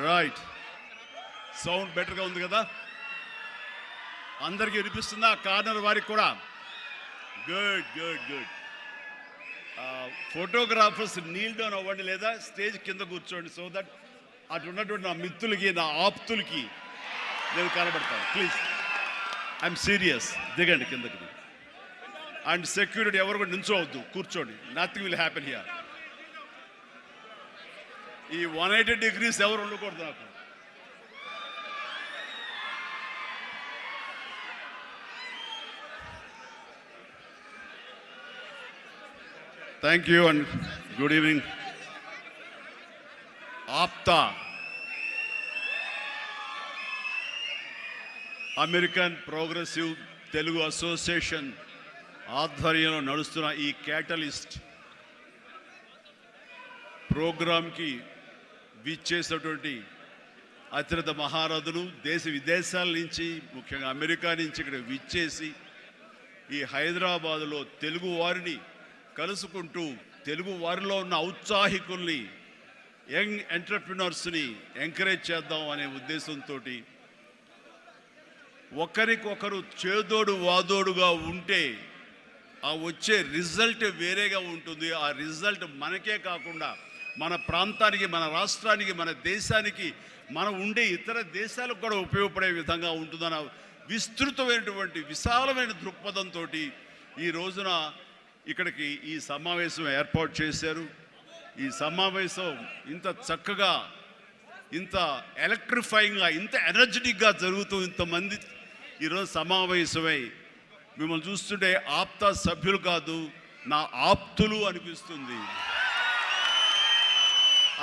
Right, sound బెటర్గా ఉంది కదా, అందరికీ వినిపిస్తుందా? కార్నర్ వారికి కూడా good good good. Photographers Neel down అవ్వండి లేదా స్టేజ్ కింద కూర్చోండి, సో దట్ అటు ఉన్నటువంటి నా మిత్రులకి నా ఆప్తులకి నేను కనబడతాను. ప్లీజ్, ఐఎమ్ సీరియస్, దిగండి కిందకి. అండ్ సెక్యూరిటీ ఎవరు కూడా నించోవద్దు, కూర్చోండి. Nothing will happen here. ఈ 180 degrees ఎవరు ఉండకూడదు నాకు. Thank you and good evening. APTA, American progressive Telugu association ఆధ్వర్యంలో నడుస్తున్న ఈ క్యాటలిస్ట్ ప్రోగ్రాంకి విచ్చేసినటువంటి అతిరథ మహారథులు దేశ విదేశాల నుంచి, ముఖ్యంగా అమెరికా నుంచి ఇక్కడ విచ్చేసి ఈ హైదరాబాదులో తెలుగు వారిని కలుసుకుంటూ తెలుగు వారిలో ఉన్న ఔత్సాహికుల్ని, యంగ్ ఎంటర్ప్రినర్స్ని ఎంకరేజ్ చేద్దాం అనే ఉద్దేశంతో ఒకరికొకరు చేదోడు వాదోడుగా ఉంటే ఆ వచ్చే రిజల్ట్ వేరేగా ఉంటుంది. ఆ రిజల్ట్ మనకే కాకుండా మన ప్రాంతానికి, మన రాష్ట్రానికి, మన దేశానికి, మనం ఉండే ఇతర దేశాలకు కూడా ఉపయోగపడే విధంగా ఉంటుందన్న విస్తృతమైనటువంటి విశాలమైన దృక్పథంతో ఈ రోజున ఇక్కడికి ఈ సమావేశం ఏర్పాటు చేశారు. ఈ సమావేశం ఇంత చక్కగా, ఇంత ఎలక్ట్రిఫైయింగ్గా, ఇంత ఎనర్జెటిక్గా జరుగుతూ ఇంతమంది ఈరోజు సమావేశమై మిమ్మల్ని చూస్తుంటే ఆప్తా సభ్యులు కాదు, నా ఆప్తులు అనిపిస్తుంది.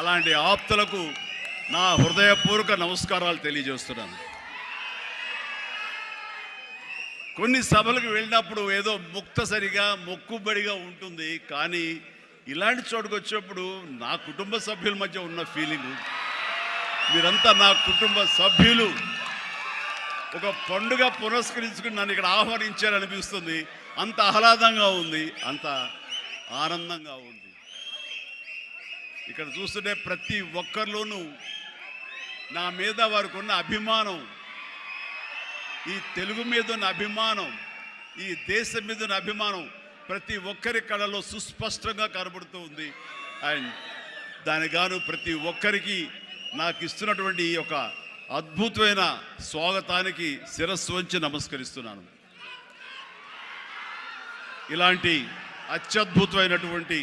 అలాంటి ఆప్తులకు నా హృదయపూర్వక నమస్కారాలు తెలియజేస్తున్నాను. కొన్ని సభలకు వెళ్ళినప్పుడు ఏదో ముక్తసరిగా మొక్కుబడిగా ఉంటుంది, కానీ ఇలాంటి చోటుకు వచ్చినప్పుడు నా కుటుంబ సభ్యుల మధ్య ఉన్న ఫీలింగు, మీరంతా నా కుటుంబ సభ్యులు, ఒక పండుగ పురస్కరించుకుని నన్ను ఇక్కడ ఆహ్వానించారనిపిస్తుంది. అంత ఆహ్లాదంగా ఉంది, అంత ఆనందంగా ఉంది. ఇక్కడ చూస్తుంటే ప్రతి ఒక్కరిలోనూ నా మీద వారికి ఉన్న అభిమానం, ఈ తెలుగు మీద ఉన్న అభిమానం, ఈ దేశం మీద ఉన్న అభిమానం ప్రతి ఒక్కరి కళలో సుస్పష్టంగా కనబడుతూ ఉంది. అండ్ దానికి గాను ప్రతి ఒక్కరికి నాకు ఇస్తున్నటువంటి ఈ యొక్క అద్భుతమైన స్వాగతానికి శిరస్సు వంచి నమస్కరిస్తున్నాను. ఇలాంటి అత్యద్భుతమైనటువంటి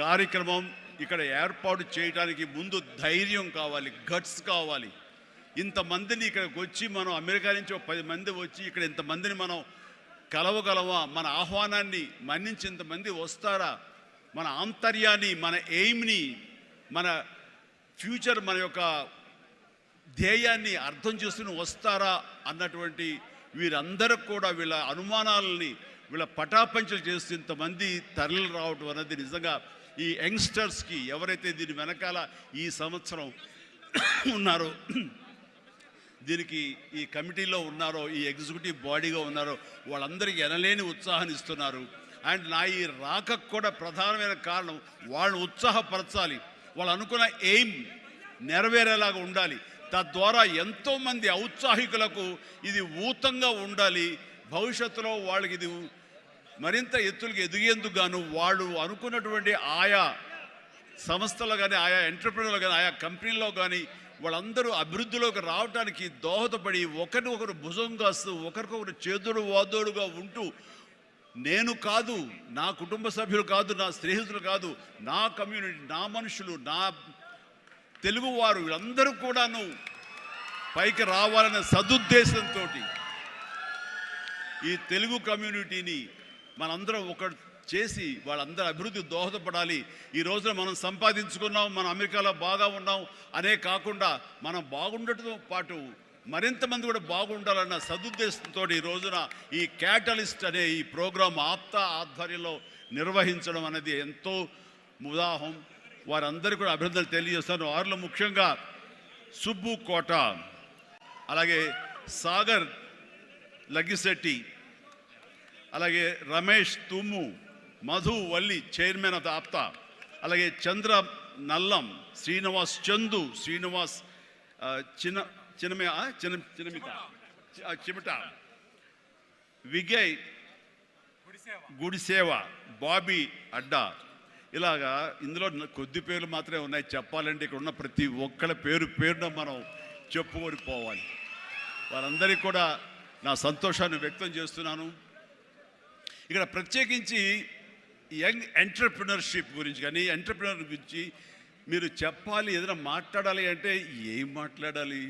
కార్యక్రమం ఇక్కడ ఏర్పాటు చేయడానికి ముందు ధైర్యం కావాలి, గట్స్ కావాలి. ఇంతమందిని ఇక్కడికి వచ్చి మనం అమెరికా నుంచి 10 మంది వచ్చి ఇక్కడ ఇంతమందిని మనం కలవగలమా? మన ఆహ్వానాన్ని మన్నించి ఇంతమంది వస్తారా? మన ఆంతర్యాన్ని, మన ఎయిమ్ని, మన ఫ్యూచర్, మన యొక్క ధ్యేయాన్ని అర్థం చేసుకుని వస్తారా అన్నటువంటి వీరందరికి కూడా వీళ్ళ అనుమానాలని, వీళ్ళ పటాపంచలు చేస్తూ ఇంతమంది తరలి రావటం అనేది నిజంగా ఈ యంగ్స్టర్స్కి, ఎవరైతే దీని వెనకాల ఈ సంవత్సరం ఉన్నారో, దీనికి ఈ కమిటీలో ఉన్నారో, ఈ ఎగ్జిక్యూటివ్ బాడీగా ఉన్నారో, వాళ్ళందరికీ ఎనలేని ఉత్సాహాన్ని ఇస్తున్నారు. అండ్ నా ఈ రాకకు కూడా ప్రధానమైన కారణం వాళ్ళు ఉత్సాహపరచాలి, వాళ్ళు అనుకున్న ఎయిమ్ నెరవేరేలాగా ఉండాలి. తద్వారా ఎంతోమంది ఔత్సాహికులకు ఇది ఊతంగా ఉండాలి. భవిష్యత్తులో వాళ్ళకి ఇది మరింత ఎత్తులకు ఎదిగేందుకు గాను వాళ్ళు అనుకున్నటువంటి ఆయా సంస్థలు కానీ, ఆయా ఎంటర్ప్రెన్యూర్లు కానీ, ఆయా కంపెనీల్లో కానీ వాళ్ళందరూ అభివృద్ధిలోకి రావడానికి దోహదపడి ఒకరినొకరు భుజం కాస్తూ ఒకరికొకరు చేదుడు వాదోడుగా ఉంటూ, నేను కాదు, నా కుటుంబ సభ్యులు కాదు, నా స్నేహితులు కాదు, నా కమ్యూనిటీ, నా మనుషులు, నా తెలుగువారు వీళ్ళందరూ కూడాను పైకి రావాలనే సదుద్దేశంతో ఈ తెలుగు కమ్యూనిటీని మనందరం ఒకటి చేసి వాళ్ళందరూ అభివృద్ధి దోహదపడాలి. ఈ రోజున మనం సంపాదించుకున్నాం, మనం అమెరికాలో బాగా ఉన్నాం అనే కాకుండా మనం బాగుండటంతో పాటు మరింత మంది కూడా బాగుండాలన్న సదుద్దేశంతో ఈ రోజున ఈ క్యాటలిస్ట్ అనే ఈ ప్రోగ్రాం ఆప్తా ఆధ్వర్యంలో నిర్వహించడం అనేది ఎంతో ఉదాహం. వారందరికీ కూడా అభినందనలు తెలియజేస్తాను. వారిలో ముఖ్యంగా సుబ్బు కోట, అలాగే సాగర్ లగ్గిశెట్టి, అలాగే రమేష్ తుమ్ము, మధు వల్లి చైర్మన్ ఆఫ్ ఆప్తా, అలాగే చంద్ర నల్లం, శ్రీనివాస్ చందు, శ్రీనివాస్ చిమిట, విజయ్ గుడిసేవ, బాబీ అడ్డా. ఇలాగా ఇందులో కొద్ది పేర్లు మాత్రమే ఉన్నాయి. చెప్పాలంటే ఇక్కడ ఉన్న ప్రతి ఒక్కళ్ళ పేరున మనం చెప్పుకొని పోవాలి. వారందరికీ కూడా నా సంతోషాన్ని వ్యక్తం చేస్తున్నాను. ఇక్కడ ప్రత్యేకించి యంగ్ ఎంటర్‌ప్రెన్యూర్‌షిప్ గురించి కానీ ఎంటర్‌ప్రెన్యూర్ గురించి మీరు చెప్పాలి, ఏదైనా మాట్లాడాలి అంటే ఏం మాట్లాడాలి?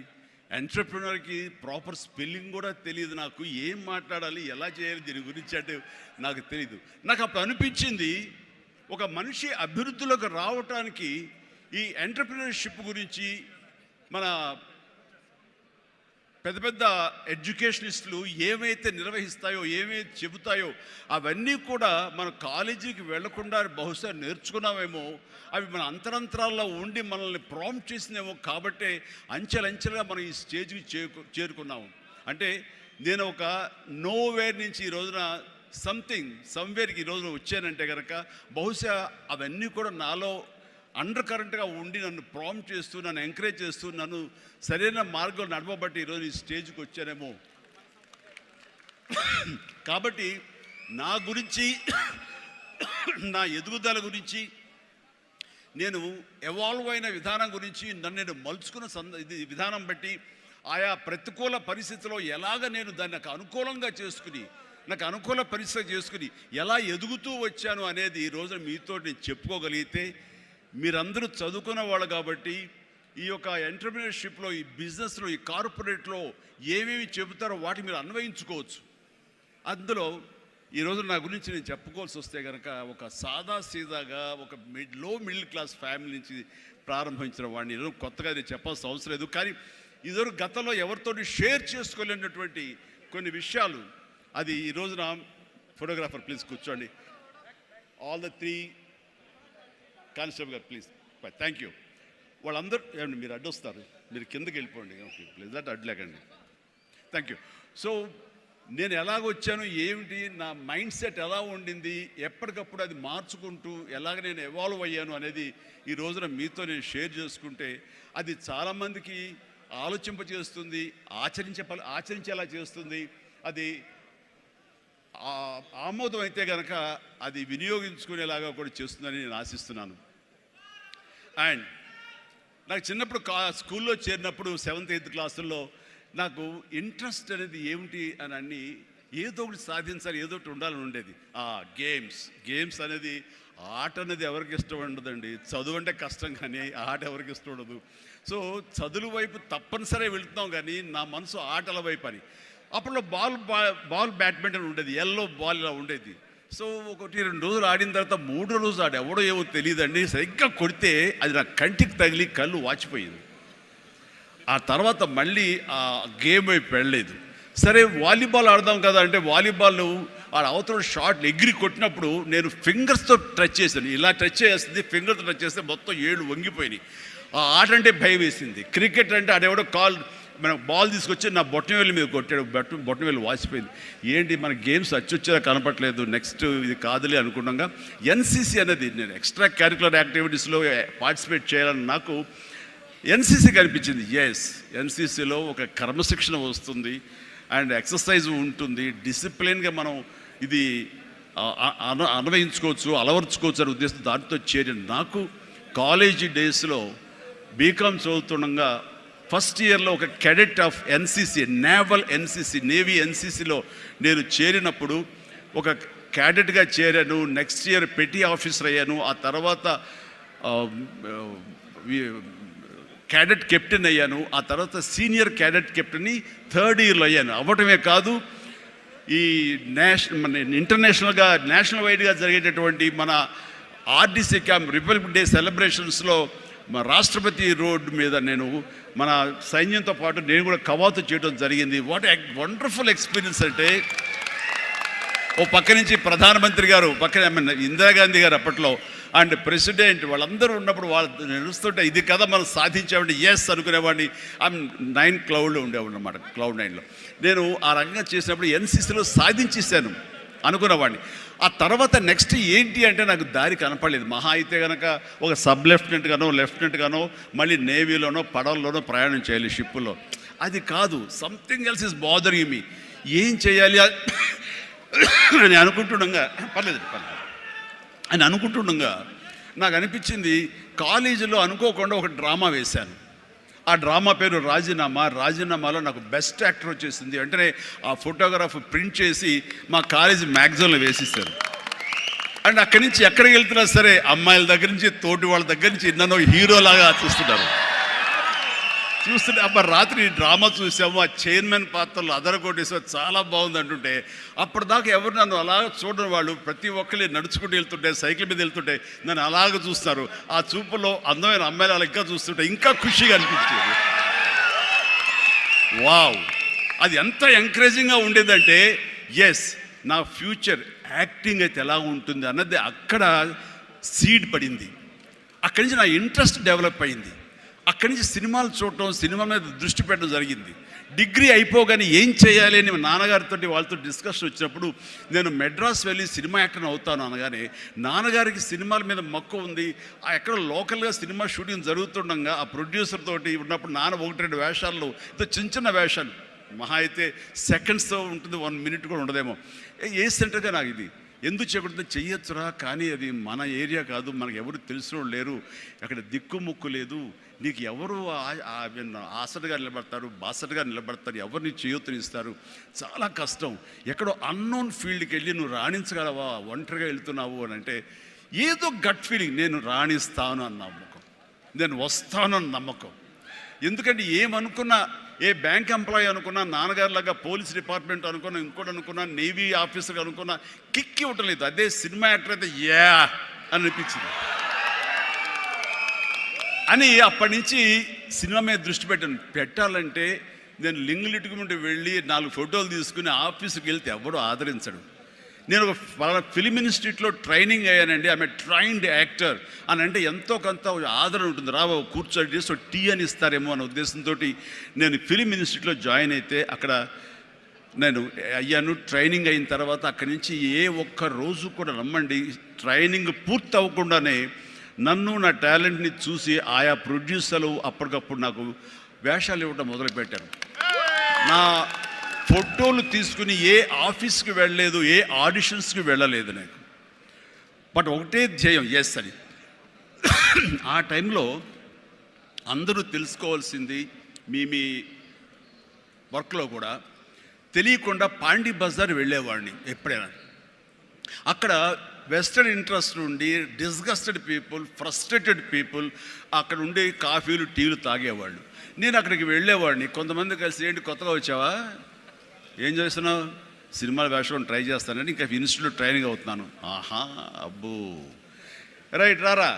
ఎంటర్‌ప్రెన్యూర్‌కి ప్రాపర్ స్పెల్లింగ్ కూడా తెలియదు నాకు. ఏం మాట్లాడాలి, ఎలా చేయాలి దీని గురించి అంటే నాకు తెలియదు. నాకు అప్పుడు అనిపించింది, ఒక మనిషి అభివృద్ధిలోకి రావటానికి ఈ ఎంటర్‌ప్రెన్యూర్‌షిప్ గురించి మన పెద్ద పెద్ద ఎడ్యుకేషనిస్టులు ఏమైతే నిర్వహిస్తాయో, ఏమైతే చెబుతాయో అవన్నీ కూడా మన కాలేజీకి వెళ్లకుండా బహుశా నేర్చుకున్నామేమో. అవి మన అంతరంతరాల్లో ఉండి మనల్ని ప్రాంప్ట్ చేసినేమో. కాబట్టే అంచెలంచెలుగా మనం ఈ స్టేజ్కి చేరుకున్నాము. అంటే నేను ఒక నోవేర్ నుంచి ఈ రోజున సమ్వేర్కి ఈ రోజున వచ్చానంటే కనుక బహుశా అవన్నీ కూడా నాలో అండర్ కరెంట్గా ఉండి నన్ను ప్రాంప్ట్ చేస్తూ, నన్ను ఎంకరేజ్ చేస్తూ, నన్ను సరైన మార్గంలో నడవబట్టి ఈరోజు ఈ స్టేజ్కి వచ్చానేమో. కాబట్టి నా గురించి, నా ఎదుగుదల గురించి, నేను ఎవాల్వ్ అయిన విధానం గురించి, నన్ను నేను మలుచుకున్న విధానం బట్టి, ఆయా ప్రతికూల పరిస్థితిలో ఎలాగ నేను దాన్ని నాకు అనుకూలంగా చేసుకుని, నాకు అనుకూల పరిస్థితి చేసుకుని ఎలా ఎదుగుతూ వచ్చాను అనేది ఈ రోజున మీతో నేను చెప్పుకోగలిగితే, మీరందరూ చదువుకున్న వాళ్ళు కాబట్టి ఈ యొక్క ఎంటర్‌ప్రెన్యూర్‌షిప్లో, ఈ బిజినెస్లో, ఈ కార్పొరేట్లో ఏమేమి చెబుతారో వాటి మీరు అన్వయించుకోవచ్చు. అందులో ఈరోజు నా గురించి నేను చెప్పుకోవాల్సి వస్తే కనుక ఒక సాదాసీదాగా ఒక లో మిడిల్ క్లాస్ ఫ్యామిలీ నుంచి ప్రారంభించిన వాడిని ఈరోజు కొత్తగా నేను చెప్పాల్సిన అవసరం లేదు. కానీ ఇదివరకు గతంలో ఎవరితో షేర్ చేసుకోలేనటువంటి కొన్ని విషయాలు, అది ఈ రోజున ఫోటోగ్రాఫర్ ప్లీజ్ కూర్చోండి. ఆల్ ద 3 కానిస్టేబుల్ గారు ప్లీజ్, థ్యాంక్ యూ. వాళ్ళందరూ ఏమండి మీరు అడ్డొస్తారు, మీరు కిందకి వెళ్ళిపోండి ప్లీజ్, అటు అడ్లేకండి. Thank you. సో నేను ఎలాగొచ్చాను, ఏమిటి నా మైండ్ సెట్ ఎలా ఉండింది, ఎప్పటికప్పుడు అది మార్చుకుంటూ ఎలాగ నేను ఎవాల్వ్ అయ్యాను అనేది ఈ రోజున మీతో నేను షేర్ చేసుకుంటే అది చాలామందికి ఆలోచింపజేస్తుంది, ఆచరించేలా చేస్తుంది. అది ఆమోదం అయితే కనుక అది వినియోగించుకునేలాగా కూడా చేస్తుందని నేను ఆశిస్తున్నాను. అండ్ నాకు చిన్నప్పుడు స్కూల్లో చేరినప్పుడు 7th 8th క్లాసుల్లో నాకు ఇంట్రెస్ట్ అనేది ఏమిటి అని అన్ని ఏదో ఒకటి సాధించాలి, ఏదో ఒకటి ఉండాలని ఉండేది. గేమ్స్ అనేది, ఆట అనేది ఎవరికి ఇష్టం ఉండదండి. చదువు అంటే కష్టం కానీ ఆట ఎవరికి ఇష్టం ఉండదు. సో చదువు వైపు తప్పనిసరిగా వెళుతున్నాం కానీ నా మనసు ఆటల వైపు అని. అప్పుడు బాల్ బ్యాడ్మింటన్ ఉండేది, ఎల్లో బాల్ ఇలా ఉండేది. సో 1-2 రోజులు ఆడిన తర్వాత 3వ రోజు ఆడు ఎవడో ఏమో తెలియదండి, సరిగ్గా కొడితే అది నా కంటికి తగిలి కళ్ళు వాచిపోయింది. ఆ తర్వాత మళ్ళీ ఆ గేమ్ వైపు వెళ్ళలేదు. సరే వాలీబాల్ ఆడదాం కదా అంటే వాలీబాల్ ఆ అవతల షాట్ ఎగిరి కొట్టినప్పుడు నేను ఫింగర్స్తో టచ్ చేశాను. ఇలా టచ్ చేస్తుంది, ఫింగర్తో టచ్ చేస్తే మొత్తం 7 వంగిపోయినాయి. ఆ ఆట అంటే భయం వేసింది. క్రికెట్ అంటే ఆడెవడో మన బాల్ తీసుకొచ్చి నా బొట్టనవేలు మీద కొట్టాడు, బొట్టనవేలు వాసిపోయింది. ఏంటి మన గేమ్స్ అచ్చొచ్చేలా కనపట్లేదు, నెక్స్ట్ ఇది కాదులే అనుకున్నాగా ఎన్సీసీ అనేది, నేను ఎక్స్ట్రా కరికులర్ యాక్టివిటీస్లో పార్టిసిపేట్ చేయాలని నాకు ఎన్సీసీ కనిపించింది. ఎన్సీసీలో ఒక క్రమశిక్షణ వస్తుంది అండ్ ఎక్సర్సైజ్ ఉంటుంది, డిసిప్లిన్గా మనం ఇది అన్వయించుకోవచ్చు, అలవర్చుకోవచ్చు అనే ఉద్దేశం దాంతో చేరిన నాకు కాలేజీ డేస్లో బీకామ్ చదువుతుండగా ఫస్ట్ ఇయర్లో ఒక క్యాడెట్ ఆఫ్ ఎన్సీసీ, నేవీ ఎన్సీసీలో నేను చేరినప్పుడు ఒక క్యాడెట్గా చేరాను. నెక్స్ట్ ఇయర్ పెటీ ఆఫీసర్ అయ్యాను. ఆ తర్వాత క్యాడెట్ కెప్టెన్ అయ్యాను. ఆ తర్వాత సీనియర్ క్యాడెట్ కెప్టెన్ని 3rd ఇయర్లో అయ్యాను. అవ్వటమే కాదు, ఈ ఇంటర్నేషనల్గా నేషనల్ వైడ్గా జరిగేటటువంటి మన ఆర్డీసీ క్యాంప్ రిపబ్లిక్ డే సెలబ్రేషన్స్లో మా రాష్ట్రపతి రోడ్డు మీద నేను మన సైన్యంతో పాటు నేను కూడా కవాతు చేయడం జరిగింది. వాట్ వండర్ఫుల్ ఎక్స్పీరియన్స్ అంటే, ఓ పక్క నుంచి ప్రధానమంత్రి గారు, పక్కన ఇందిరాగాంధీ గారు అప్పట్లో అండ్ ప్రెసిడెంట్ వాళ్ళందరూ ఉన్నప్పుడు వాళ్ళు నడుస్తుంటే ఇది కదా మనం సాధించామంటే ఎస్ అనుకునేవాడిని. 9 క్లౌడ్లో ఉండేవాడు అనమాట, క్లౌడ్ 9లో నేను ఆ రకంగా చేసినప్పుడు ఎన్సీసీలో సాధించేశాను. అనుకున్నవాడిని. ఆ తర్వాత నెక్స్ట్ ఏంటి అంటే నాకు దారి కనపడలేదు. మహా అయితే కనుక ఒక సబ్ లెఫ్టినెంట్ గానో మళ్ళీ నేవీలోనో పడవల్లోనో ప్రయాణం చేయాలి, షిప్పులో. అది కాదు, something else is bothering me. ఏం చేయాలి అని అనుకుంటుండగా నాకు అనిపించింది, కాలేజీలో అనుకోకుండా ఒక డ్రామా వేశాను. ఆ డ్రామా పేరు రాజీనామాలో నాకు బెస్ట్ యాక్టర్ వచ్చేసింది. వెంటనే ఆ ఫోటోగ్రాఫ్ ప్రింట్ చేసి మా కాలేజీ మ్యాగజైన్లో వేసిస్తారు. అండ్ అక్కడి నుంచి ఎక్కడికి వెళ్తున్నా సరే అమ్మాయిల దగ్గర నుంచి తోటి వాళ్ళ దగ్గర నుంచి నన్ను హీరోలాగా చూస్తుంటే అబ్బా రాత్రి డ్రామా చూసాము, ఆ చైర్మన్ పాత్రలు అదరగొట్టేసాము, చాలా బాగుంది అంటుంటే అప్పటిదాకా ఎవరు నన్ను అలాగ చూడని వాళ్ళు ప్రతి ఒక్కరి నడుచుకుంటూ వెళ్తుంటే, సైకిల్ మీద వెళ్తుంటే నన్ను అలాగ చూస్తారు. ఆ చూపులో అందమైన అమ్మాయిలు అలా ఇంకా చూస్తుంటే ఇంకా ఖుషిగా అనిపించేది. వావ్, అది ఎంత ఎంకరేజింగ్గా ఉండేదంటే ఎస్, నా ఫ్యూచర్ యాక్టింగ్ అయితే ఎలా ఉంటుంది అన్నది అక్కడ సీడ్ పడింది. అక్కడి నుంచి నా ఇంట్రెస్ట్ డెవలప్ అయింది. అక్కడి నుంచి సినిమాలు చూడటం, సినిమా మీద దృష్టి పెట్టడం జరిగింది. డిగ్రీ అయిపోగానే ఏం చేయాలి అని నాన్నగారితో వాళ్ళతో డిస్కషన్ వచ్చినప్పుడు నేను మెడ్రాస్ వెళ్ళి సినిమా యాక్టర్ని అవుతాను అనగానే నాన్నగారికి సినిమాల మీద మక్కువ ఉంది. ఆ ఎక్కడ లోకల్గా సినిమా షూటింగ్ జరుగుతుండగా ఆ ప్రొడ్యూసర్ తోటి ఉన్నప్పుడు నాన్న 1-2 వేషాల్లో చిన్న వేషాలు, మహా అయితే సెకండ్స్తో ఉంటుంది, 1 మినిట్ కూడా ఉండదేమో. ఏ సెంటర్గా నాకు ఇది ఎందుకు చేయకూడదు, చెయ్యొచ్చురా, కానీ అది మన ఏరియా కాదు, మనకు ఎవరు తెలిసిన వాళ్ళు లేరు, అక్కడ దిక్కుముక్కు లేదు, నీకు ఎవరు ఆసటగా నిలబడతారు, బాసటగా నిలబడతారు, ఎవరిని చేయూతనిస్తారు, చాలా కష్టం, ఎక్కడో అన్నోన్ ఫీల్డ్కి వెళ్ళి నువ్వు రాణించగలవా, ఒంటరిగా వెళ్తున్నావు అని అంటే ఏదో గట్ ఫీలింగ్, నేను రాణిస్తాను అన్న నమ్మకం, నేను వస్తాను అన్న నమ్మకం. ఎందుకంటే ఏమనుకున్నా, ఏ బ్యాంక్ ఎంప్లాయీ అనుకున్నా, నాన్నగారిలాగా పోలీస్ డిపార్ట్మెంట్ అనుకున్నా, ఇంకోటి అనుకున్నా, నేవీ ఆఫీసర్ అనుకున్నా కిక్ ఇవ్వటం లేదు. అదే సినిమా యాక్టర్ అయితే యా అని అనిపించింది అని అప్పటి నుంచి సినిమా మీద దృష్టి పెట్టాలంటే నేను లింగులిట్టుకుంటూ వెళ్ళి 4 ఫోటోలు తీసుకుని ఆఫీసుకి వెళ్తే ఎవడో ఆదరించడు. నేను ఒక ఫిలిం ఇన్స్టిట్యూట్లో ట్రైనింగ్ అయ్యానండి, ఆమె ట్రైన్డ్ యాక్టర్ అని అంటే ఎంతో కొంత ఆదరణ ఉంటుంది. రావు కూర్చొని చేసి టీ అని ఇస్తారేమో అనే ఉద్దేశంతో నేను ఫిలిం ఇన్స్టిట్యూట్లో జాయిన్ అయితే అక్కడ నేను అయ్యాను. ట్రైనింగ్ అయిన తర్వాత అక్కడి నుంచి ఏ ఒక్క రోజు కూడా నమ్మండి, ట్రైనింగ్ పూర్తి అవ్వకుండానే నన్ను నా టాలెంట్ని చూసి ఆయా ప్రొడ్యూసర్లు అప్పటికప్పుడు నాకు వేషాలు ఇవ్వడం మొదలుపెట్టారు. నా ఫోటోలు తీసుకుని ఏ ఆఫీస్కి వెళ్ళలేదు, ఏ ఆడిషన్స్కి వెళ్ళలేదు నాకు, బట్ ఒకటే ధ్యేయం, ఎస్ అని. ఆ టైంలో అందరూ తెలుసుకోవాల్సింది, మీ వర్క్లో కూడా తెలియకుండా పాండీ బజార్ వెళ్ళేవాడిని ఎప్పుడైనా. అక్కడ వెస్టర్న్ ఇంట్రెస్ట్ నుండి డిస్గస్టెడ్ పీపుల్, ఫ్రస్ట్రేటెడ్ పీపుల్ అక్కడ ఉండే కాఫీలు టీలు తాగేవాళ్ళు. నేను అక్కడికి వెళ్ళేవాడిని. కొంతమంది కలిసి, ఏంటి కొత్తగా వచ్చావా, ఏం చేస్తున్నావు, సినిమాల వేషం ట్రై చేస్తానని, ఇంకా ఇన్స్టిట్యూట్లో ట్రైనింగ్ అవుతున్నాను. ఆహా, అబ్బో, రైట్ రారా,